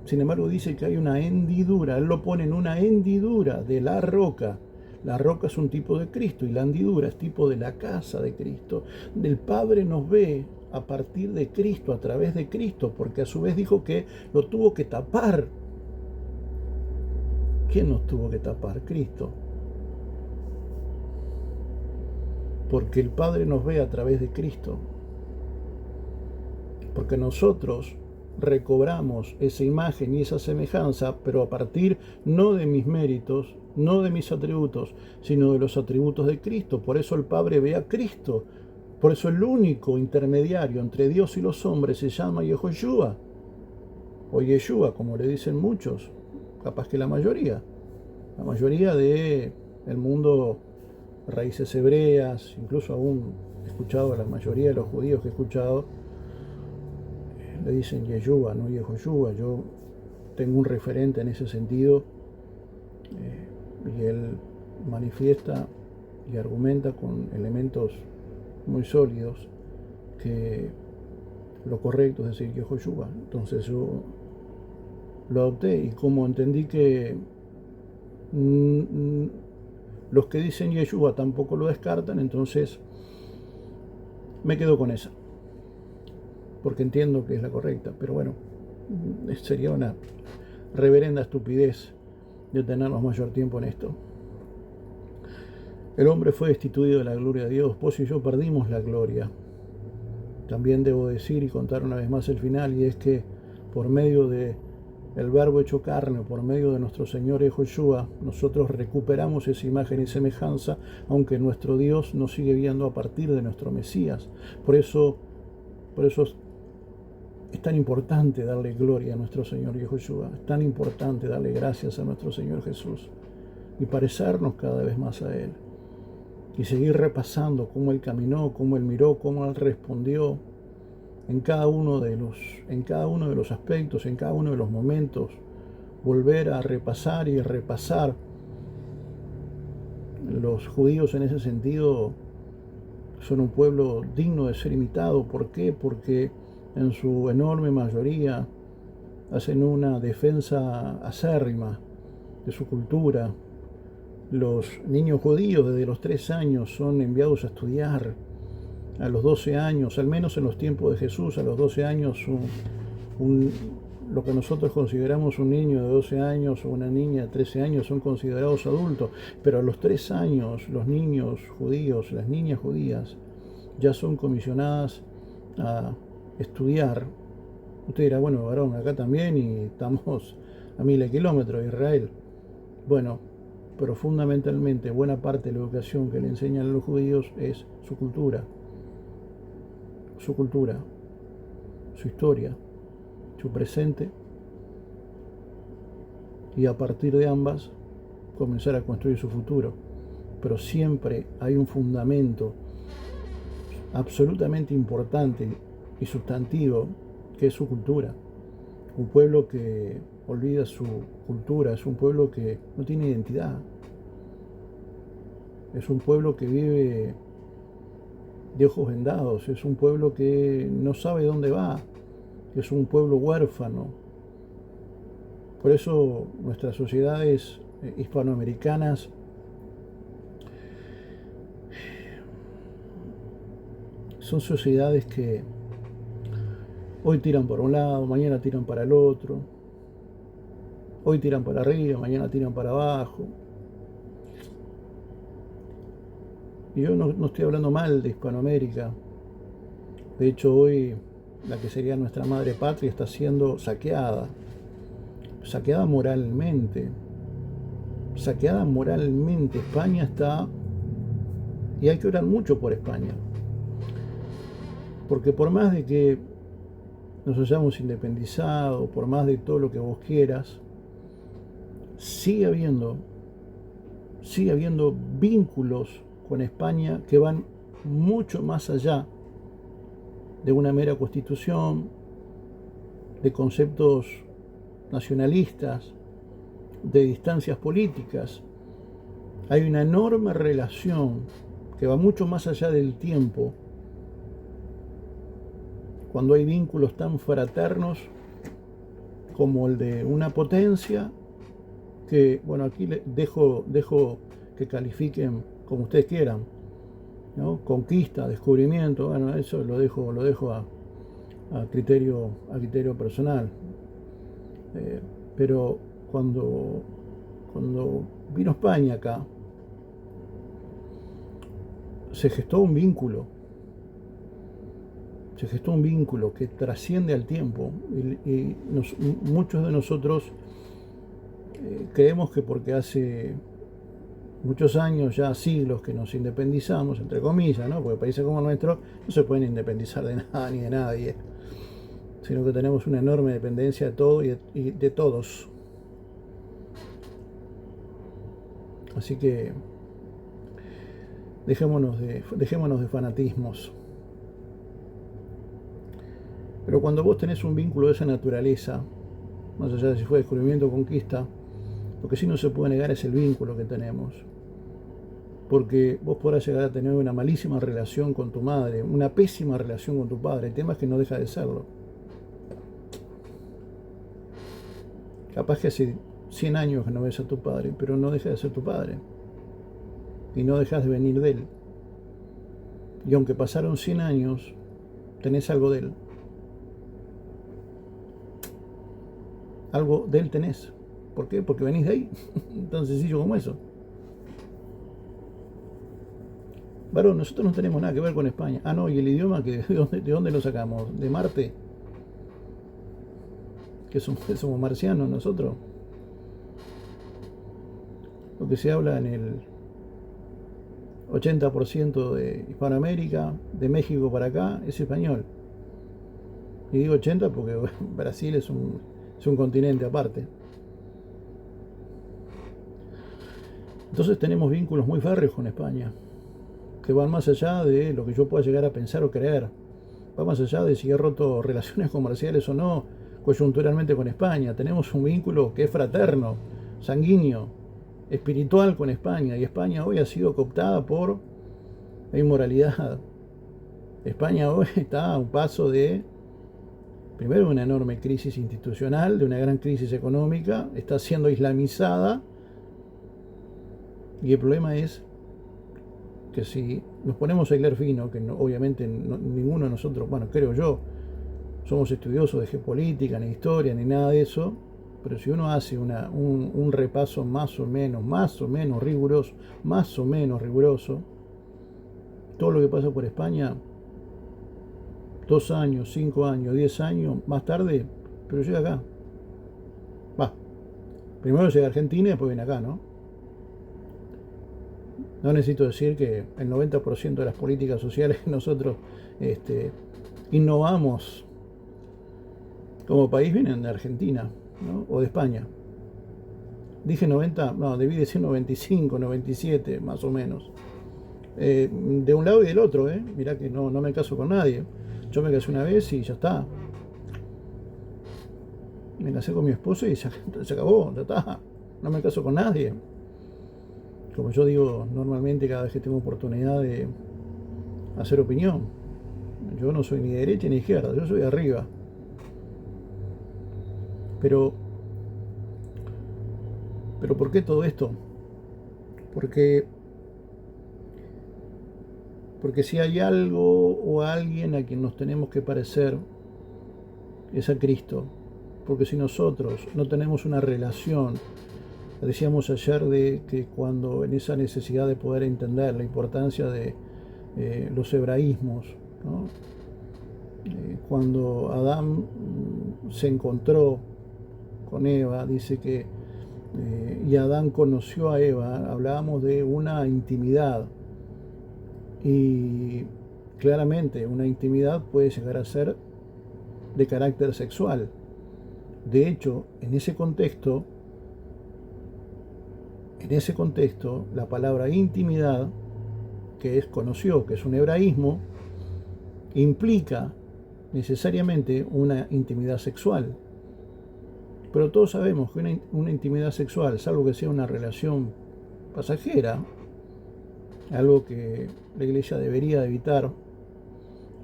Sin embargo, dice que hay una hendidura, él lo pone en una hendidura de la roca. La roca es un tipo de Cristo y la hendidura es tipo de la casa de Cristo. El Padre nos ve a partir de Cristo, a través de Cristo, porque a su vez dijo que lo tuvo que tapar. ¿Quién nos tuvo que tapar? Cristo. Porque el Padre nos ve a través de Cristo. Porque nosotros recobramos esa imagen y esa semejanza, pero a partir no de mis méritos, no de mis atributos, sino de los atributos de Cristo. Por eso el Padre ve a Cristo. Por eso el único intermediario entre Dios y los hombres se llama Yehoshua, o Yeshua, como le dicen muchos, capaz que la mayoría de el mundo, raíces hebreas, incluso aún he escuchado a la mayoría de los judíos que he escuchado, le dicen Yeshua, no Yehoshua. Yo tengo un referente en ese sentido, y él manifiesta y argumenta con elementos muy sólidos que lo correcto es decir Yehoshua. Entonces yo lo adopté, y como entendí que los que dicen Yeshua tampoco lo descartan, entonces me quedo con esa, porque entiendo que es la correcta. Pero bueno, sería una reverenda estupidez detenernos mayor tiempo en esto. El hombre fue destituido de la gloria de Dios. Vos y yo perdimos la gloria. También debo decir y contar una vez más el final, y es que por medio de el Verbo hecho carne, por medio de nuestro Señor Yehoshua, nosotros recuperamos esa imagen y semejanza, aunque nuestro Dios nos sigue viendo a partir de nuestro Mesías. Por eso es tan importante darle gloria a nuestro Señor Yehoshua, es tan importante darle gracias a nuestro Señor Jesús y parecernos cada vez más a Él, y seguir repasando cómo Él caminó, cómo Él miró, cómo Él respondió en cada uno de los aspectos, en cada uno de los momentos. Volver a repasar y repasar Los judíos en ese sentido son un pueblo digno de ser imitado. ¿Por qué? Porque en su enorme mayoría hacen una defensa acérrima de su cultura. Los niños judíos desde los 3 años son enviados a estudiar. A los 12 años, al menos en los tiempos de Jesús, a los 12 años lo que nosotros consideramos un niño de 12 años o una niña de 13 años son considerados adultos, pero a los 3 años los niños judíos, las niñas judías, ya son comisionadas a estudiar. Usted dirá, bueno, varón, acá también y estamos a miles de kilómetros de Israel. Bueno, pero fundamentalmente buena parte de la educación que le enseñan a los judíos es su cultura, su historia, su presente, y a partir de ambas comenzar a construir su futuro. Pero siempre hay un fundamento absolutamente importante y sustantivo que es su cultura. Un pueblo que olvida su cultura es un pueblo que no tiene identidad. Es un pueblo que vive de ojos vendados, es un pueblo que no sabe dónde va, es un pueblo huérfano. Por eso nuestras sociedades hispanoamericanas son sociedades que hoy tiran para un lado, mañana tiran para el otro, hoy tiran para arriba, mañana tiran para abajo. Y yo no estoy hablando mal de Hispanoamérica. De hecho, hoy la que sería nuestra madre patria está siendo saqueada moralmente. Saqueada moralmente. España está, y hay que orar mucho por España. Porque por más de que nos hayamos independizado, por más de todo lo que vos quieras, sigue habiendo vínculos con España que van mucho más allá de una mera constitución, de conceptos nacionalistas, de distancias políticas. Hay una enorme relación que va mucho más allá del tiempo, cuando hay vínculos tan fraternos como el de una potencia que, bueno, aquí dejo que califiquen como ustedes quieran, ¿no? Conquista, descubrimiento, bueno, eso lo dejo a criterio personal. Pero cuando vino España acá, se gestó un vínculo que trasciende al tiempo, y muchos de nosotros creemos que porque hace muchos años, ya siglos, que nos independizamos, entre comillas, ¿no? Porque países como el nuestro no se pueden independizar de nada ni de nadie, sino que tenemos una enorme dependencia de todo y de todos. Así que dejémonos de fanatismos. Pero cuando vos tenés un vínculo de esa naturaleza, más allá de si fue descubrimiento o conquista, lo que sí no se puede negar es el vínculo que tenemos. Porque vos podrás llegar a tener una malísima relación con tu madre, una pésima relación con tu padre. El tema es que no deja de serlo. Capaz que hace 100 años que no ves a tu padre, pero no deja de ser tu padre. Y no dejas de venir de él. Y aunque pasaron 100 años, tenés algo de él. Algo de él tenés. ¿Por qué? Porque venís de ahí. Tan sencillo como eso. Varón, nosotros no tenemos nada que ver con España. Ah, no, y el idioma, ¿de dónde lo sacamos? ¿De Marte? ¿Que somos marcianos nosotros? Lo que se habla en el 80% de Hispanoamérica, de México para acá, es español. Y digo 80 porque Brasil es un continente aparte. Entonces tenemos vínculos muy férreos con España, que van más allá de lo que yo pueda llegar a pensar o creer. Va más allá de si he roto relaciones comerciales o no, coyunturalmente con España. Tenemos un vínculo que es fraterno, sanguíneo. espiritual con España, y España hoy ha sido cooptada por la inmoralidad. España hoy está a un paso de, primero, de una enorme crisis institucional, de una gran crisis económica, está siendo islamizada, y el problema es que si nos ponemos a hilar fino, que obviamente ninguno de nosotros, bueno, creo yo, somos estudiosos de geopolítica, ni historia, ni nada de eso, pero si uno hace un repaso más o menos riguroso, todo lo que pasa por España, 2 años, 5 años, 10 años más tarde, pero llega acá. Va, primero llega a Argentina y después viene acá, ¿no? No necesito decir que el 90% de las políticas sociales que nosotros innovamos como país vienen de Argentina, ¿no? O de España. Dije 90, no, debí decir 95, 97, más o menos. De un lado y del otro, mirá que no me caso con nadie. Yo me casé una vez y ya está. Me casé con mi esposa y se acabó, ya está. No me caso con nadie. Como yo digo normalmente cada vez que tengo oportunidad de hacer opinión, yo no soy ni de derecha ni de izquierda, yo soy de arriba. Pero ¿por qué todo esto? Porque si hay algo o alguien a quien nos tenemos que parecer, es a Cristo. Porque si nosotros no tenemos una relación, decíamos ayer de que cuando en esa necesidad de poder entender la importancia de los hebraísmos, ¿no? Cuando Adán se encontró con Eva, dice que y Adán conoció a Eva, hablábamos de una intimidad, y claramente una intimidad puede llegar a ser de carácter sexual. De hecho, en ese contexto, la palabra intimidad, que es conoció, que es un hebraísmo, implica necesariamente una intimidad sexual. Pero todos sabemos que una intimidad sexual, salvo que sea una relación pasajera, algo que la Iglesia debería evitar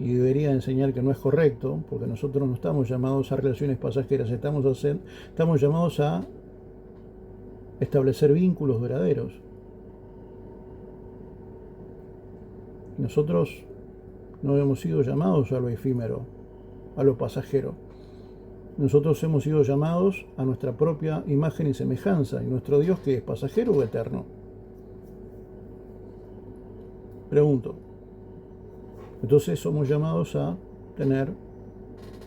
y debería enseñar que no es correcto, porque nosotros no estamos llamados a relaciones pasajeras, estamos llamados a establecer vínculos verdaderos. Nosotros no hemos sido llamados a lo efímero, a lo pasajero. Nosotros hemos sido llamados a nuestra propia imagen y semejanza, y nuestro Dios, ¿que es pasajero o eterno? Pregunto. Entonces somos llamados a tener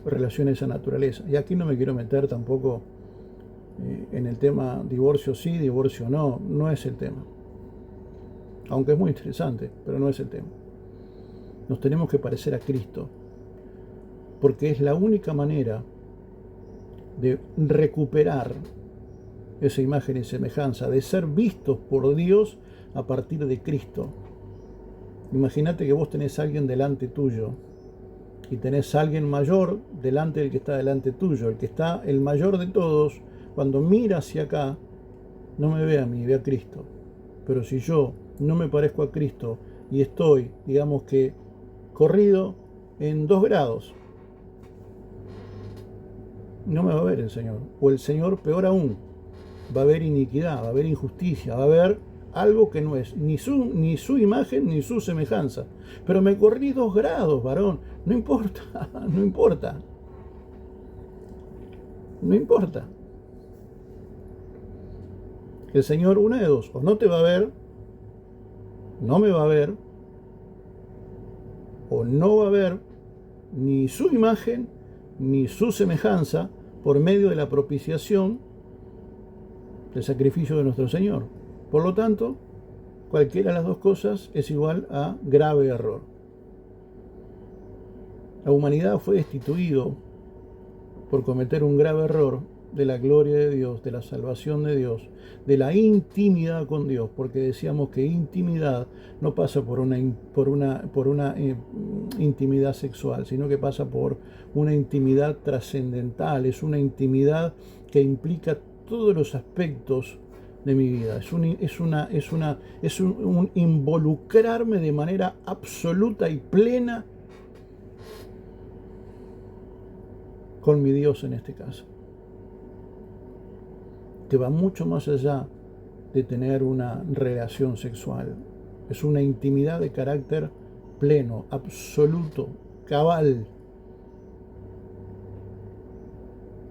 relaciones a naturaleza. Y aquí no me quiero meter tampoco en el tema divorcio sí, divorcio no. No es el tema. Aunque es muy interesante, pero no es el tema. Nos tenemos que parecer a Cristo, porque es la única manera de recuperar esa imagen y semejanza, de ser vistos por Dios a partir de Cristo. Imagínate que vos tenés a alguien delante tuyo y tenés a alguien mayor delante del que está delante tuyo. El mayor de todos, cuando mira hacia acá, no me ve a mí, ve a Cristo. Pero si yo no me parezco a Cristo y estoy, digamos que, corrido en 2 grados, no me va a ver el Señor. O el Señor, peor aún, va a haber iniquidad, va a haber injusticia, va a haber algo que no es ni su imagen ni su semejanza. Pero me corrí 2 grados, varón. No importa, no importa. No importa. El Señor, una de dos, o no te va a ver, no me va a ver, o no va a ver ni su imagen ni su semejanza por medio de la propiciación del sacrificio de nuestro Señor. Por lo tanto, cualquiera de las dos cosas es igual a grave error. La humanidad fue destituido por cometer un grave error de la gloria de Dios, de la salvación de Dios, de la intimidad con Dios, porque decíamos que intimidad no pasa por una intimidad sexual, sino que pasa por una intimidad trascendental, es una intimidad que implica todos los aspectos de mi vida. Es un involucrarme de manera absoluta y plena con mi Dios en este caso, que va mucho más allá de tener una relación sexual. Es una intimidad de carácter pleno, absoluto, cabal.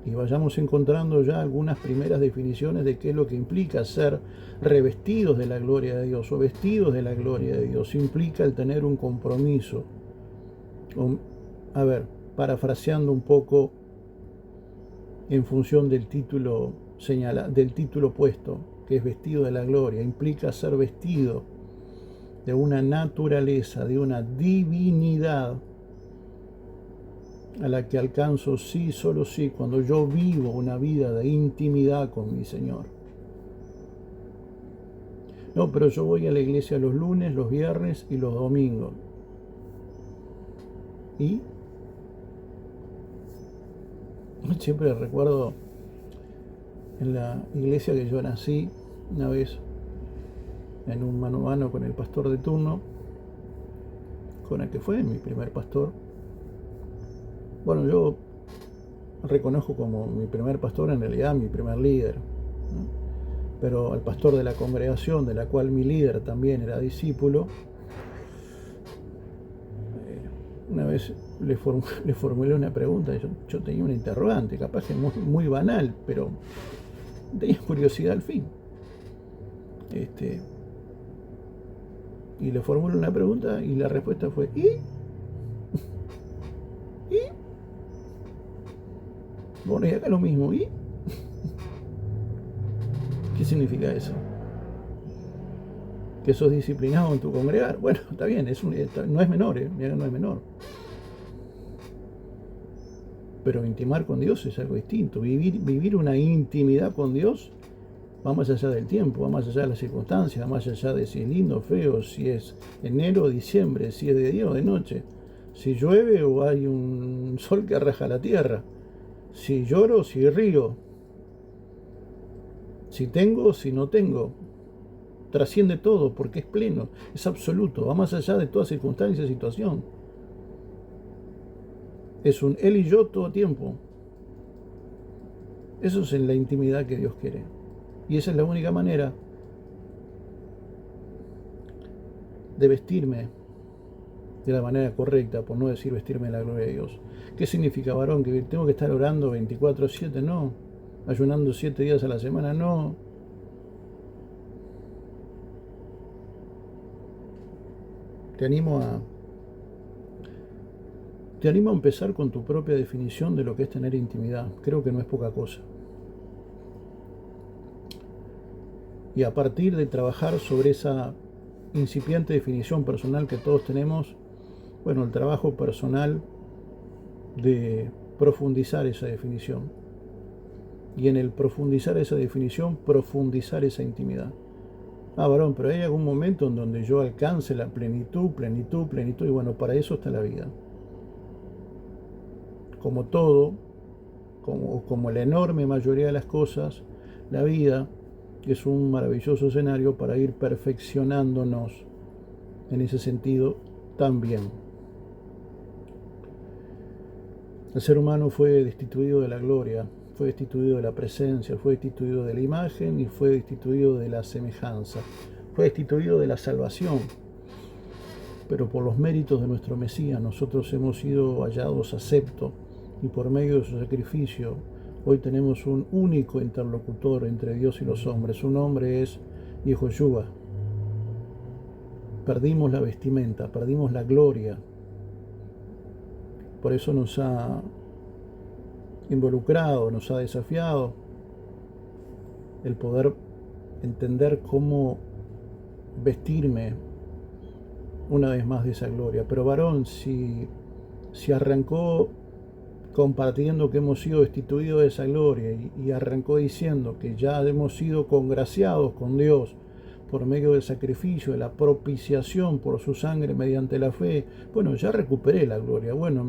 Y vayamos encontrando ya algunas primeras definiciones de qué es lo que implica ser revestidos de la gloria de Dios o vestidos de la gloria de Dios. Implica el tener un compromiso. A ver, parafraseando un poco en función del título del título puesto, que es vestido de la gloria, implica ser vestido de una naturaleza, de una divinidad a la que alcanzo sí, solo sí, cuando yo vivo una vida de intimidad con mi Señor. No, pero yo voy a la iglesia los lunes, los viernes y los domingos. Y siempre recuerdo en la iglesia que yo nací, una vez en un mano a mano con el pastor de turno, con el que fue mi primer pastor. Bueno, yo reconozco como mi primer pastor, en realidad mi primer líder, ¿no? Pero al pastor de la congregación, de la cual mi líder también era discípulo, una vez le formulé una pregunta. Yo tenía una interrogante, capaz que muy banal, pero tenía curiosidad al fin. Y le formulé una pregunta y la respuesta fue ¿y? Bueno, y acá lo mismo, ¿y? ¿Qué significa eso? ¿Que sos disciplinado en tu congregar? Bueno, está bien, no es menor, no es menor. Pero intimar con Dios es algo distinto. Vivir una intimidad con Dios va más allá del tiempo, va más allá de las circunstancias, va más allá de si es lindo o feo, si es enero o diciembre, si es de día o de noche, si llueve o hay un sol que raja la tierra, si lloro o si río, si tengo o si no tengo. Trasciende todo porque es pleno, es absoluto, va más allá de toda circunstancia y situación. Es un él y yo todo tiempo. Eso es en la intimidad que Dios quiere. Y esa es la única manera de vestirme de la manera correcta, por no decir vestirme de la gloria de Dios. ¿Qué significa, varón? ¿Que tengo que estar orando 24/7? No. ¿Ayunando 7 días a la semana? No. Te animo a empezar con tu propia definición de lo que es tener intimidad. Creo que no es poca cosa. Y a partir de trabajar sobre esa incipiente definición personal que todos tenemos, bueno, el trabajo personal de profundizar esa definición. Y en el profundizar esa definición, profundizar esa intimidad. Varón, pero hay algún momento en donde yo alcance la plenitud, y bueno, para eso está la vida. Como todo, como la enorme mayoría de las cosas, la vida es un maravilloso escenario para ir perfeccionándonos en ese sentido también. El ser humano fue destituido de la gloria, fue destituido de la presencia, fue destituido de la imagen y fue destituido de la semejanza, fue destituido de la salvación. Pero por los méritos de nuestro Mesías nosotros hemos sido hallados aceptos y por medio de su sacrificio hoy tenemos un único interlocutor entre Dios y los hombres. Su nombre es Yehoshua. Perdimos la vestimenta, perdimos la gloria. Por eso nos ha involucrado, nos ha desafiado el poder entender cómo vestirme una vez más de esa gloria. Pero varón, si arrancó compartiendo que hemos sido destituidos de esa gloria y arrancó diciendo que ya hemos sido congraciados con Dios por medio del sacrificio, de la propiciación por su sangre mediante la fe, bueno, ya recuperé la gloria. Bueno,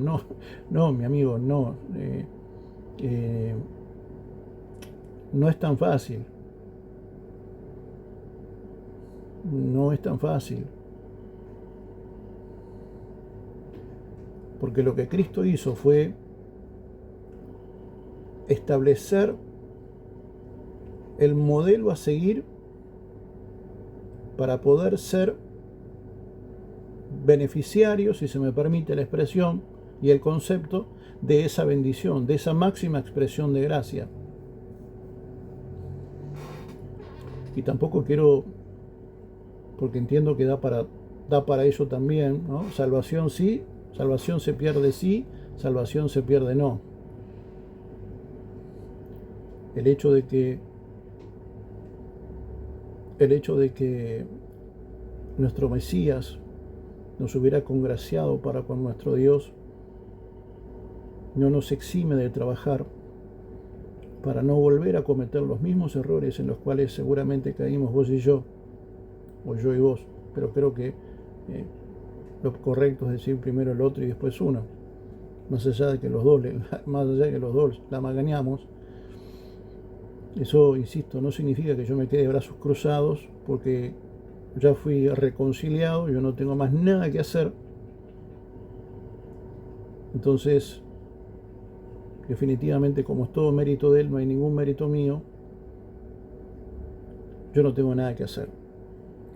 no, mi amigo, no. No es tan fácil. No es tan fácil. Porque lo que Cristo hizo fue establecer el modelo a seguir para poder ser beneficiarios, si se me permite la expresión y el concepto, de esa bendición, de esa máxima expresión de gracia. Y tampoco quiero, porque entiendo que da para eso también, ¿no? Salvación sí, salvación se pierde sí, salvación se pierde no. El hecho de que nuestro Mesías nos hubiera congraciado para con nuestro Dios no nos exime de trabajar para no volver a cometer los mismos errores en los cuales seguramente caímos vos y yo, o yo y vos, pero creo que lo correcto es decir primero el otro y después uno, más allá de que los dos la magañamos. Eso, insisto, no significa que yo me quede de brazos cruzados porque ya fui reconciliado, yo no tengo más nada que hacer. Entonces, definitivamente, como es todo mérito de Él, no hay ningún mérito mío, yo no tengo nada que hacer.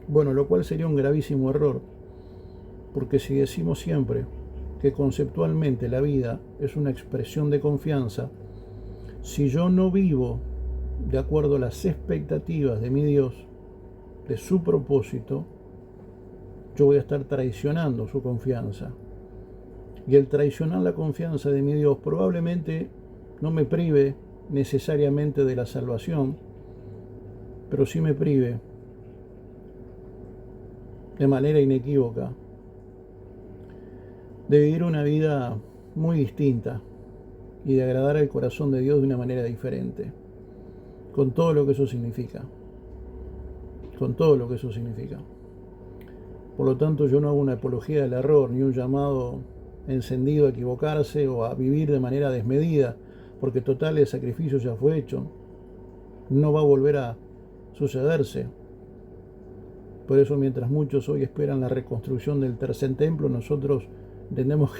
Bueno, lo cual sería un gravísimo error, porque si decimos siempre que conceptualmente la vida es una expresión de confianza, si yo no vivo de acuerdo a las expectativas de mi Dios, de su propósito, yo voy a estar traicionando su confianza. Y el traicionar la confianza de mi Dios probablemente no me prive necesariamente de la salvación, pero sí me prive de manera inequívoca de vivir una vida muy distinta y de agradar al corazón de Dios de una manera diferente, con todo lo que eso significa. Con todo lo que eso significa. Por lo tanto, yo no hago una apología del error, ni un llamado encendido a equivocarse o a vivir de manera desmedida, porque total el sacrificio ya fue hecho, no va a volver a sucederse. Por eso, mientras muchos hoy esperan la reconstrucción del tercer templo, nosotros entendemos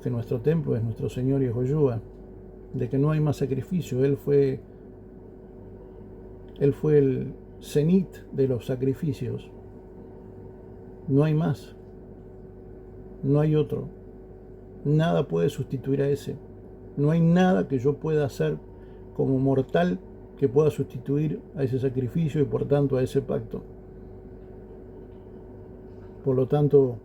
que nuestro templo es nuestro Señor Yahushua, de que no hay más sacrificio. Él fue el cenit de los sacrificios. No hay más. No hay otro. Nada puede sustituir a ese. No hay nada que yo pueda hacer como mortal que pueda sustituir a ese sacrificio y por tanto a ese pacto. Por lo tanto,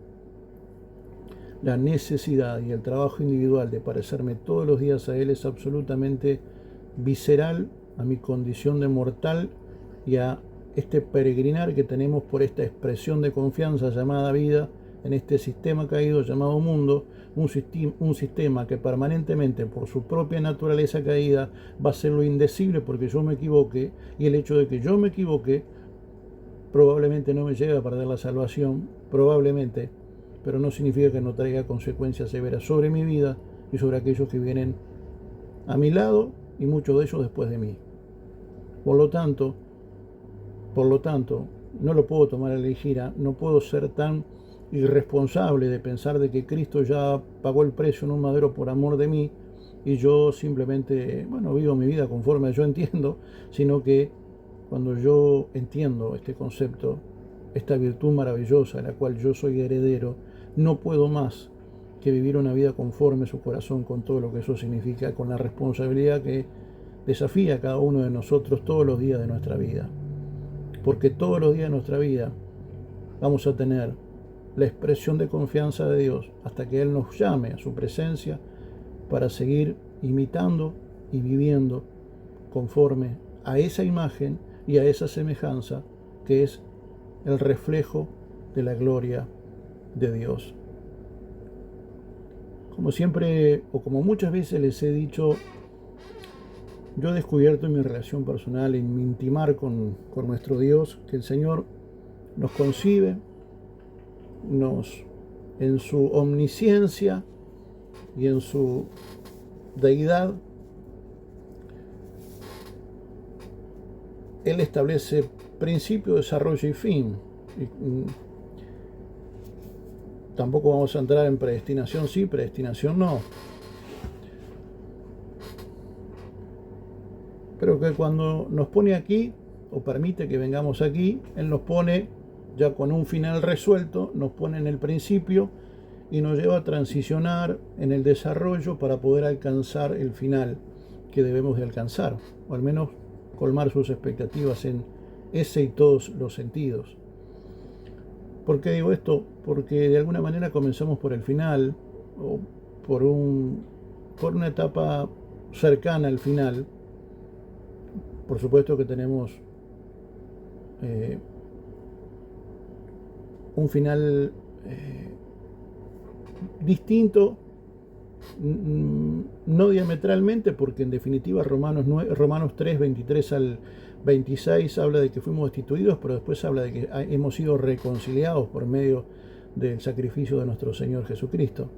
la necesidad y el trabajo individual de parecerme todos los días a Él es absolutamente visceral a mi condición de mortal y a este peregrinar que tenemos por esta expresión de confianza llamada vida en este sistema caído llamado mundo, un sistema que permanentemente por su propia naturaleza caída va a ser lo indecible porque yo me equivoque, y el hecho de que yo me equivoque probablemente no me lleve a perder la salvación, probablemente, pero no significa que no traiga consecuencias severas sobre mi vida y sobre aquellos que vienen a mi lado y muchos de ellos después de mí. Por lo tanto, no lo puedo tomar a la ligera, no puedo ser tan irresponsable de pensar de que Cristo ya pagó el precio en un madero por amor de mí y yo simplemente, vivo mi vida conforme yo entiendo, sino que cuando yo entiendo este concepto, esta virtud maravillosa de la cual yo soy heredero, no puedo más que vivir una vida conforme a su corazón con todo lo que eso significa, con la responsabilidad que desafía a cada uno de nosotros todos los días de nuestra vida. Porque todos los días de nuestra vida vamos a tener la expresión de confianza de Dios hasta que Él nos llame a su presencia para seguir imitando y viviendo conforme a esa imagen y a esa semejanza que es el reflejo de la gloria de Dios. Como siempre, o como muchas veces les he dicho, yo he descubierto en mi relación personal, en mi intimar con nuestro Dios, que el Señor nos concibe, en su omnisciencia y en su deidad, él establece principio, desarrollo y fin. Tampoco vamos a entrar en predestinación sí, predestinación no. Pero que cuando nos pone aquí, o permite que vengamos aquí, Él nos pone ya con un final resuelto, nos pone en el principio y nos lleva a transicionar en el desarrollo para poder alcanzar el final que debemos de alcanzar, o al menos colmar sus expectativas en ese y todos los sentidos. ¿Por qué digo esto? Porque de alguna manera comenzamos por el final, o por una etapa cercana al final. Por supuesto que tenemos un final distinto, no diametralmente, porque en definitiva Romanos 3, 23 al 26 habla de que fuimos destituidos, pero después habla de que hemos sido reconciliados por medio del sacrificio de nuestro Señor Jesucristo,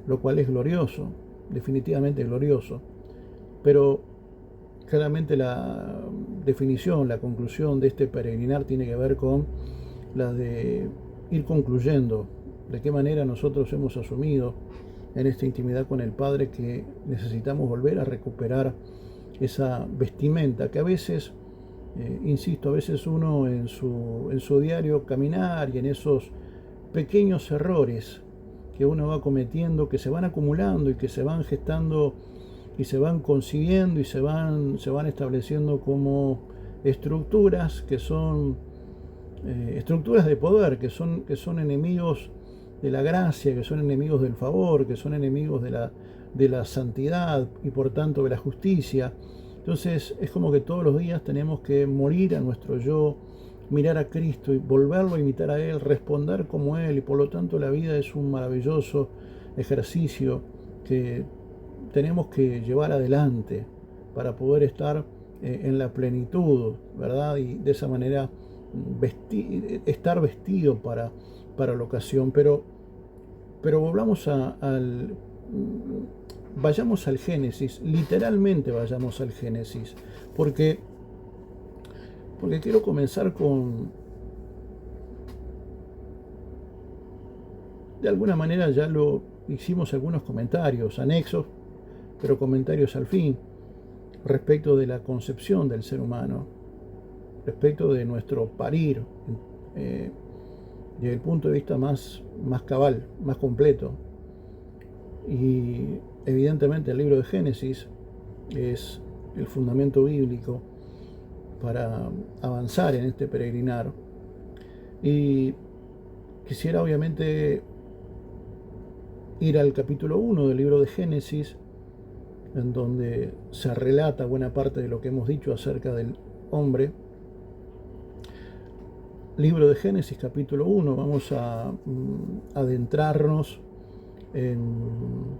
lo cual es glorioso, definitivamente glorioso. Pero claramente la definición, la conclusión de este peregrinar tiene que ver con la de ir concluyendo de qué manera nosotros hemos asumido en esta intimidad con el Padre que necesitamos volver a recuperar esa vestimenta que a veces, insisto, a veces uno en su diario caminar y en esos pequeños errores que uno va cometiendo, que se van acumulando y que se van gestando y se van consiguiendo y se van estableciendo como estructuras que son estructuras de poder, que son enemigos de la gracia, que son enemigos del favor, que son enemigos de la santidad y por tanto de la justicia. Entonces es como que todos los días tenemos que morir a nuestro yo, mirar a Cristo y volverlo a imitar a Él, responder como Él, y por lo tanto la vida es un maravilloso ejercicio que tenemos que llevar adelante para poder estar en la plenitud, ¿verdad? Y de esa manera estar vestido para la ocasión. Pero volvamos vayamos al Génesis, literalmente vayamos al Génesis, porque quiero comenzar con, de alguna manera ya lo hicimos algunos comentarios, anexos, pero comentarios al fin, respecto de la concepción del ser humano, respecto de nuestro parir, desde el punto de vista más cabal, más completo. Y evidentemente el libro de Génesis es el fundamento bíblico para avanzar en este peregrinar. Y quisiera obviamente ir al capítulo 1 del libro de Génesis, en donde se relata buena parte de lo que hemos dicho acerca del hombre. Libro de Génesis, capítulo 1, vamos a adentrarnos en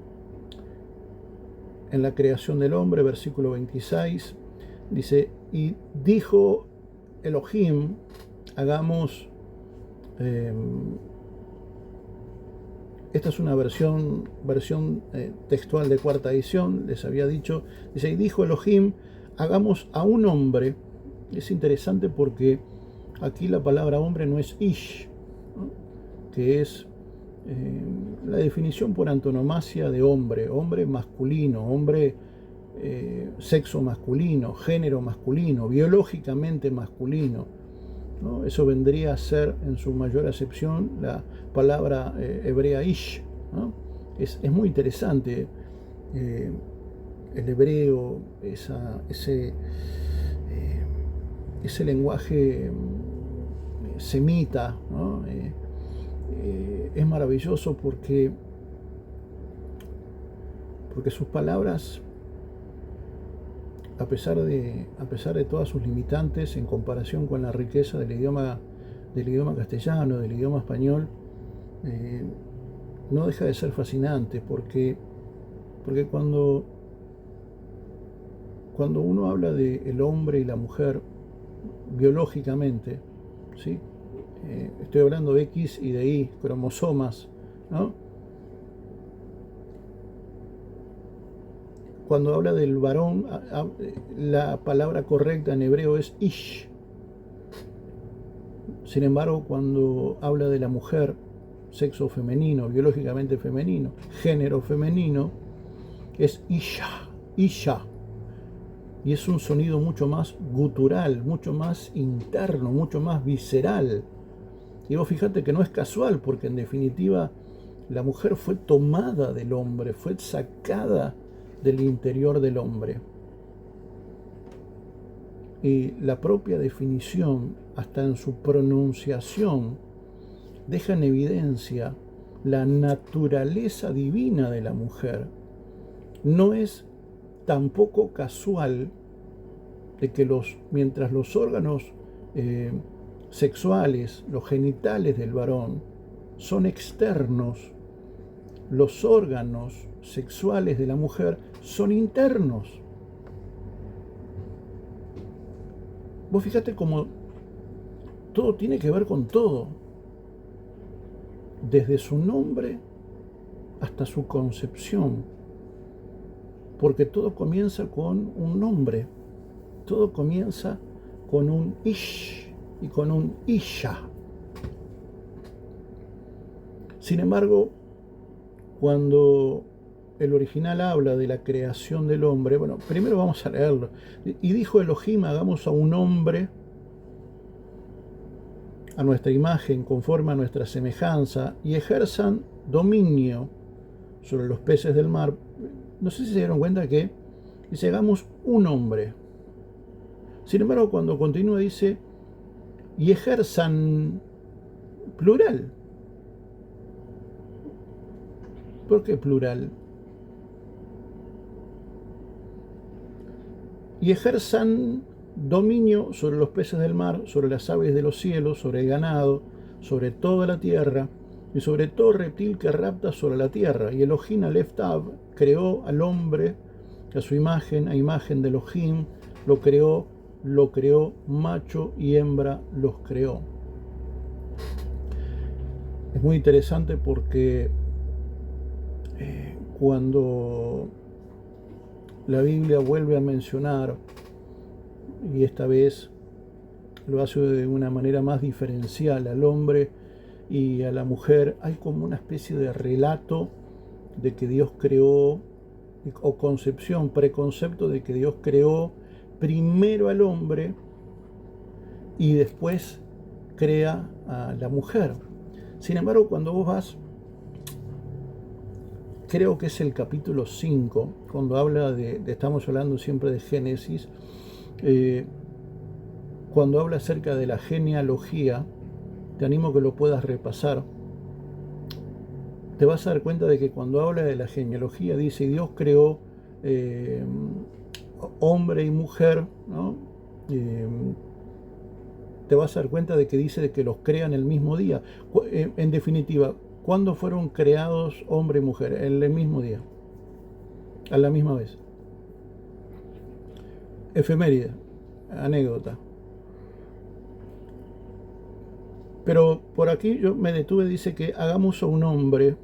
la creación del hombre, versículo 26. Dice, y dijo Elohim, hagamos, esta es una versión textual de cuarta edición, les había dicho, dice, y dijo Elohim, hagamos a un hombre. Es interesante porque aquí la palabra hombre no es ish, ¿no? Que es la definición por antonomasia de hombre, hombre masculino, hombre sexo masculino, género masculino, biológicamente masculino, ¿no? Eso vendría a ser en su mayor acepción la palabra hebrea ish, ¿no? Es muy interesante el hebreo, ese lenguaje semita, ¿no? Es maravilloso porque sus palabras, a pesar de todas sus limitantes en comparación con la riqueza del idioma castellano, del idioma español, no deja de ser fascinante, porque cuando uno habla de el hombre y la mujer biológicamente, ¿sí? Estoy hablando de X y de Y, cromosomas, ¿no? cuando habla del varón, la palabra correcta en hebreo es ish. Sin embargo, cuando habla de la mujer, sexo femenino, biológicamente femenino, género femenino, es isha, isha. Y es un sonido mucho más gutural, mucho más interno, mucho más visceral. Y vos fíjate que no es casual, porque en definitiva la mujer fue tomada del hombre, fue sacada del interior del hombre. Y la propia definición, hasta en su pronunciación, deja en evidencia la naturaleza divina de la mujer. No es tampoco casual de que mientras los órganos sexuales, los genitales del varón, son externos, los órganos sexuales de la mujer son internos. Vos fíjate cómo todo tiene que ver con todo, desde su nombre hasta su concepción, porque todo comienza con un nombre, todo comienza con un ish y con un isha. Sin embargo, cuando el original habla de la creación del hombre, bueno, primero vamos a leerlo. Y dijo Elohim, hagamos a un hombre a nuestra imagen, conforme a nuestra semejanza, y ejerzan dominio sobre los peces del mar. No sé si se dieron cuenta que dice, hagamos un hombre. Sin embargo, cuando continúa dice, y ejerzan plural. ¿Por qué plural? Y ejerzan dominio sobre los peces del mar, sobre las aves de los cielos, sobre el ganado, sobre toda la tierra, y sobre todo reptil que rapta sobre la tierra. Y Elohim Aleph Tav creó al hombre a su imagen, a imagen de Elohim, lo creó, macho y hembra los creó. Es muy interesante porque cuando la Biblia vuelve a mencionar, y esta vez lo hace de una manera más diferencial al hombre y a la mujer, hay como una especie de relato de que Dios creó, o concepción, preconcepto de que Dios creó primero al hombre y después crea a la mujer. Sin embargo, cuando vos vas, creo que es el capítulo 5, cuando habla estamos hablando siempre de Génesis, cuando habla acerca de la genealogía, te animo a que lo puedas repasar. Te vas a dar cuenta de que cuando habla de la genealogía dice Dios creó hombre y mujer, ¿no? Te vas a dar cuenta de que dice que los crean el mismo día. En definitiva, ¿cuándo fueron creados hombre y mujer? En el mismo día, a la misma vez. Efeméride, anécdota. Pero por aquí yo me detuve, dice que hagamos a un hombre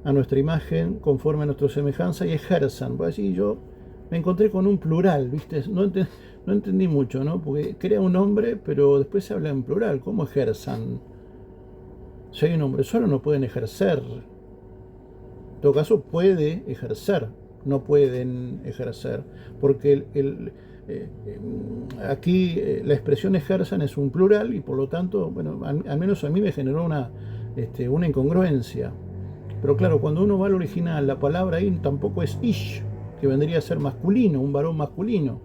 a nuestra imagen, conforme a nuestra semejanza, y ejerzan. Pues allí yo me encontré con un plural, ¿viste? No entendí mucho, ¿no? Porque crea un hombre, pero después se habla en plural. ¿Cómo ejerzan? Si hay un hombre solo no pueden ejercer. En todo caso puede ejercer, no pueden ejercer, porque aquí la expresión ejerzan es un plural y por lo tanto, bueno, al menos a mí me generó una incongruencia. Pero claro, cuando uno va al original, la palabra ahí tampoco es ish, que vendría a ser masculino, un varón masculino,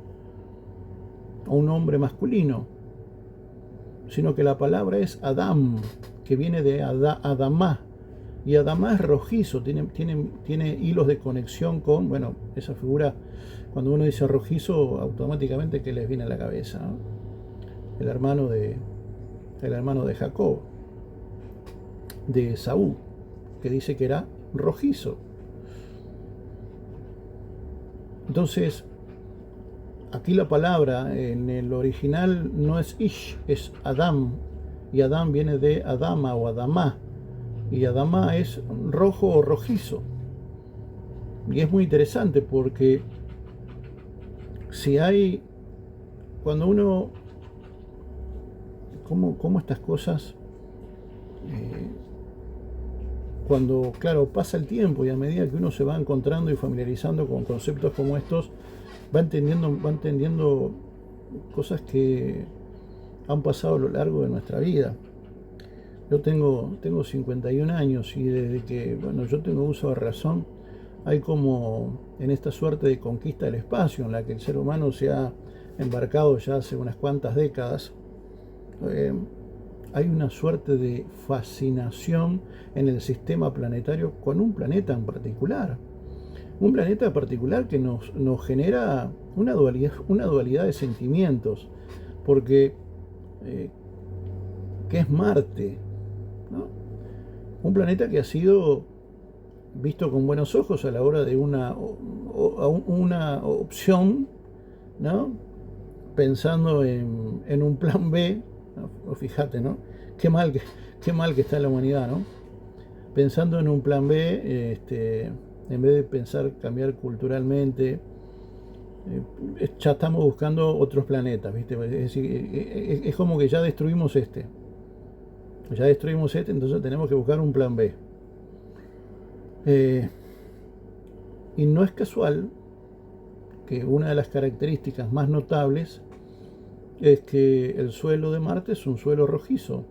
o un hombre masculino, sino que la palabra es Adam, que viene de Adamá, y Adamá es rojizo, tiene hilos de conexión con, bueno, esa figura, cuando uno dice rojizo, automáticamente ¿qué les viene a la cabeza? ¿No? El hermano de Jacob, de Esaú, que dice que era rojizo. Entonces, aquí la palabra en el original no es ish, es Adam, y Adam viene de Adama o Adamá, y Adamá es rojo o rojizo. Y es muy interesante porque si hay, cuando uno, cómo estas cosas, eh, cuando, claro, pasa el tiempo y a medida que uno se va encontrando y familiarizando con conceptos como estos, va entendiendo cosas que han pasado a lo largo de nuestra vida. Yo tengo 51 años y desde que, bueno, yo tengo uso de razón, hay como en esta suerte de conquista del espacio en la que el ser humano se ha embarcado ya hace unas cuantas décadas, eh, hay una suerte de fascinación en el sistema planetario con un planeta en particular. Un planeta particular que nos genera una dualidad de sentimientos, porque eh, ¿qué es Marte? ¿No? Un planeta que ha sido visto con buenos ojos a la hora de una opción, ¿no? Pensando en un plan B, ¿no? Fíjate, ¿no? Qué mal que está la humanidad, ¿no? Pensando en un plan B, en vez de pensar cambiar culturalmente, ya estamos buscando otros planetas, ¿viste? Es decir, es como que ya destruimos este, entonces tenemos que buscar un plan B. Y no es casual que una de las características más notables es que el suelo de Marte es un suelo rojizo,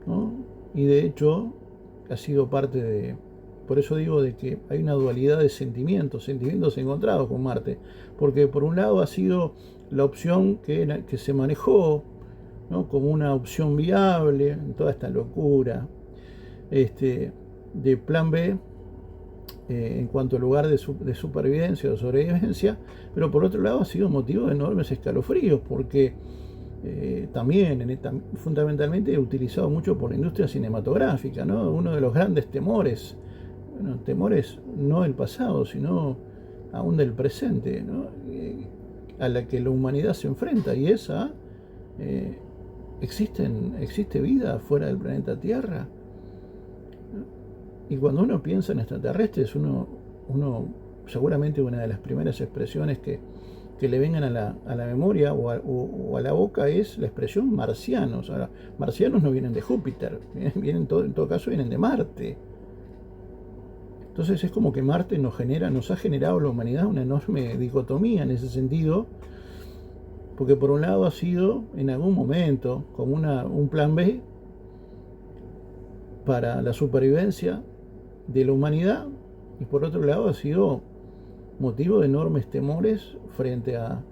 ¿no? Y de hecho ha sido parte de... Por eso digo de que hay una dualidad de sentimientos encontrados con Marte, porque por un lado ha sido la opción que se manejó, ¿no? Como una opción viable en toda esta locura de plan B, en cuanto al lugar de supervivencia o sobrevivencia, pero por otro lado ha sido motivo de enormes escalofríos, porque también fundamentalmente utilizado mucho por la industria cinematográfica, ¿no? Uno de los grandes temores, bueno, temores no del pasado, sino aún del presente, ¿no? A la que la humanidad se enfrenta, y esa, ¿existe vida fuera del planeta Tierra? Y cuando uno piensa en extraterrestres, uno seguramente una de las primeras expresiones que le vengan a la memoria o a la boca es la expresión marcianos. Ahora, marcianos no vienen de Júpiter, en todo caso vienen de Marte. Entonces es como que Marte nos ha generado a la humanidad una enorme dicotomía en ese sentido, porque por un lado ha sido en algún momento como un plan B para la supervivencia de la humanidad, y por otro lado ha sido motivo de enormes temores frente a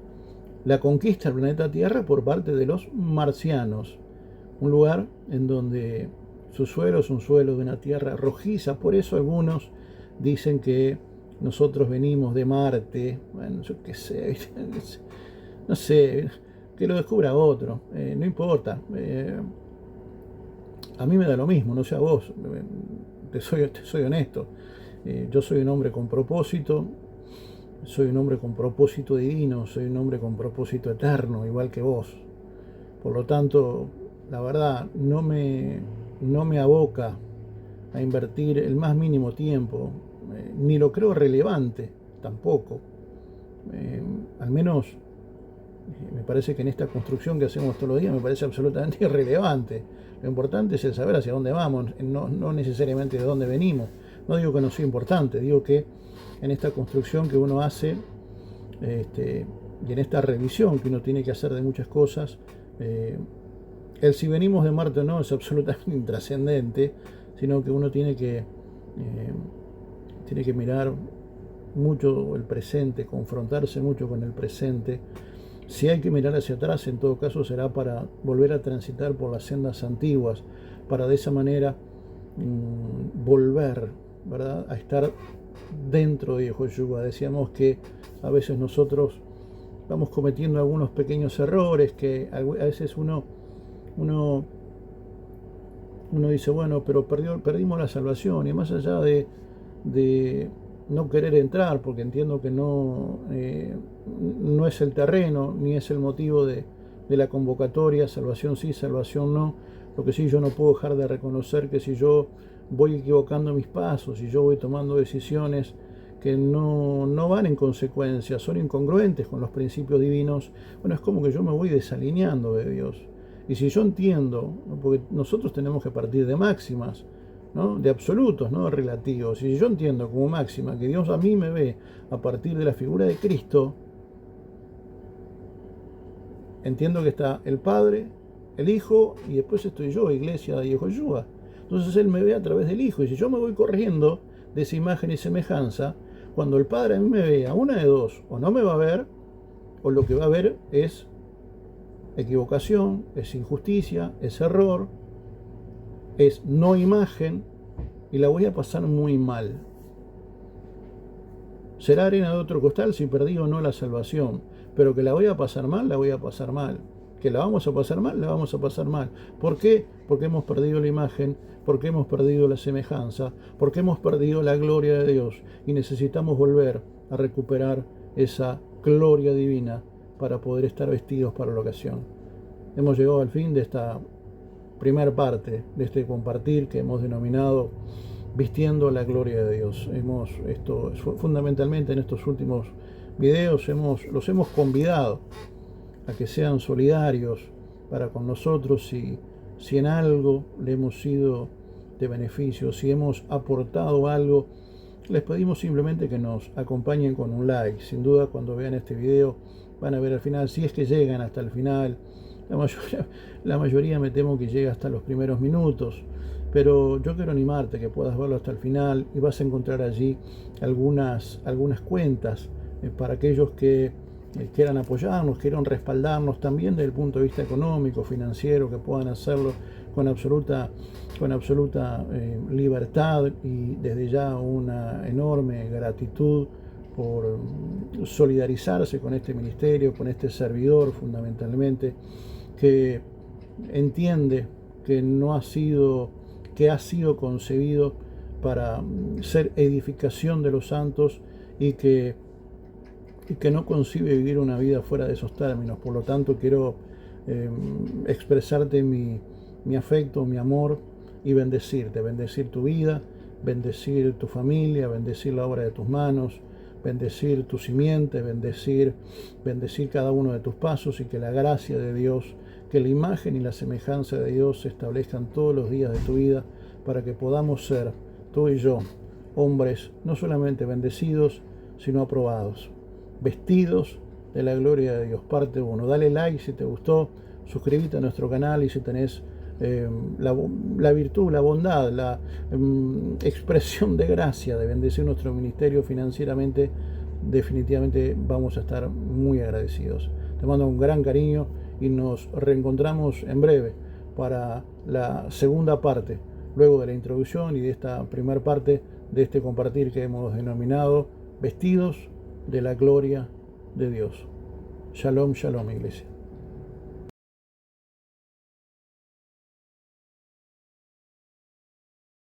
la conquista del planeta Tierra por parte de los marcianos, un lugar en donde su suelo es un suelo de una tierra rojiza. Por eso algunos dicen que nosotros venimos de Marte. Bueno, yo qué sé, no sé, que lo descubra otro, no importa. A mí me da lo mismo, no sé a vos, te soy honesto. Yo soy un hombre con propósito, soy un hombre con propósito divino, soy un hombre con propósito eterno, igual que vos. Por lo tanto, la verdad, no me aboca a invertir el más mínimo tiempo, ni lo creo relevante tampoco. Al menos me parece que en esta construcción que hacemos todos los días me parece absolutamente irrelevante. Lo importante es el saber hacia dónde vamos, no necesariamente de dónde venimos. No digo que no sea importante, digo que en esta construcción que uno hace y en esta revisión que uno tiene que hacer de muchas cosas, el si venimos de Marte o no es absolutamente intrascendente, sino que uno tiene que mirar mucho el presente, confrontarse mucho con el presente. Si hay que mirar hacia atrás, en todo caso será para volver a transitar por las sendas antiguas, para de esa manera volver, ¿verdad?, a estar dentro de Yehoshua. Decíamos que a veces nosotros vamos cometiendo algunos pequeños errores, que a veces uno dice, bueno, pero perdimos la salvación, y más allá de no querer entrar, porque entiendo que no es el terreno, ni es el motivo de la convocatoria, salvación sí, salvación no. Lo que sí, yo no puedo dejar de reconocer que si yo voy equivocando mis pasos, si yo voy tomando decisiones que no van en consecuencia, son incongruentes con los principios divinos, bueno, es como que yo me voy desalineando de Dios. Y si yo entiendo, porque nosotros tenemos que partir de máximas, ¿no? De absolutos, no de relativos. Y si yo entiendo como máxima que Dios a mí me ve a partir de la figura de Cristo, entiendo que está el Padre, el Hijo, y después estoy yo, Iglesia de Yehoshua. Entonces Él me ve a través del Hijo. Y si yo me voy corriendo de esa imagen y semejanza, cuando el Padre a mí me vea, una de dos, o no me va a ver, o lo que va a ver es equivocación, es injusticia, es error, es no imagen, y la voy a pasar muy mal. Será arena de otro costal si perdí o no la salvación, pero que la voy a pasar mal, la voy a pasar mal. Que la vamos a pasar mal, la vamos a pasar mal. ¿Por qué? Porque hemos perdido la imagen, porque hemos perdido la semejanza, porque hemos perdido la gloria de Dios y necesitamos volver a recuperar esa gloria divina para poder estar vestidos para la ocasión. Hemos llegado al fin de esta primera parte, de este compartir que hemos denominado Vistiendo la gloria de Dios. Fundamentalmente en estos últimos videos los hemos convidado a que sean solidarios para con nosotros si en algo le hemos sido de beneficio, si hemos aportado algo. Les pedimos simplemente que nos acompañen con un like. Sin duda, cuando vean este video van a ver al final, si es que llegan hasta el final. La mayoría me temo que llega hasta los primeros minutos, pero yo quiero animarte que puedas verlo hasta el final y vas a encontrar allí algunas cuentas para aquellos que quieran apoyarnos, quieran respaldarnos también desde el punto de vista económico, financiero, que puedan hacerlo con absoluta libertad, y desde ya una enorme gratitud por solidarizarse con este ministerio, con este servidor fundamentalmente, que entiende que ha sido concebido para ser edificación de los santos y que no concibe vivir una vida fuera de esos términos. Por lo tanto, quiero expresarte mi afecto, mi amor, y bendecirte, bendecir tu vida, bendecir tu familia, bendecir la obra de tus manos, bendecir tu simiente, bendecir cada uno de tus pasos, y que la gracia de Dios, que la imagen y la semejanza de Dios se establezcan todos los días de tu vida, para que podamos ser, tú y yo, hombres no solamente bendecidos, sino aprobados, vestidos de la gloria de Dios. Parte 1. Dale like si te gustó, suscríbete a nuestro canal, y si tenés la virtud, la bondad, la expresión de gracia de bendecir nuestro ministerio financieramente, definitivamente vamos a estar muy agradecidos. Te mando un gran cariño y nos reencontramos en breve para la segunda parte, luego de la introducción y de esta primera parte de este compartir que hemos denominado Vestidos de la gloria de Dios. Shalom, shalom, iglesia.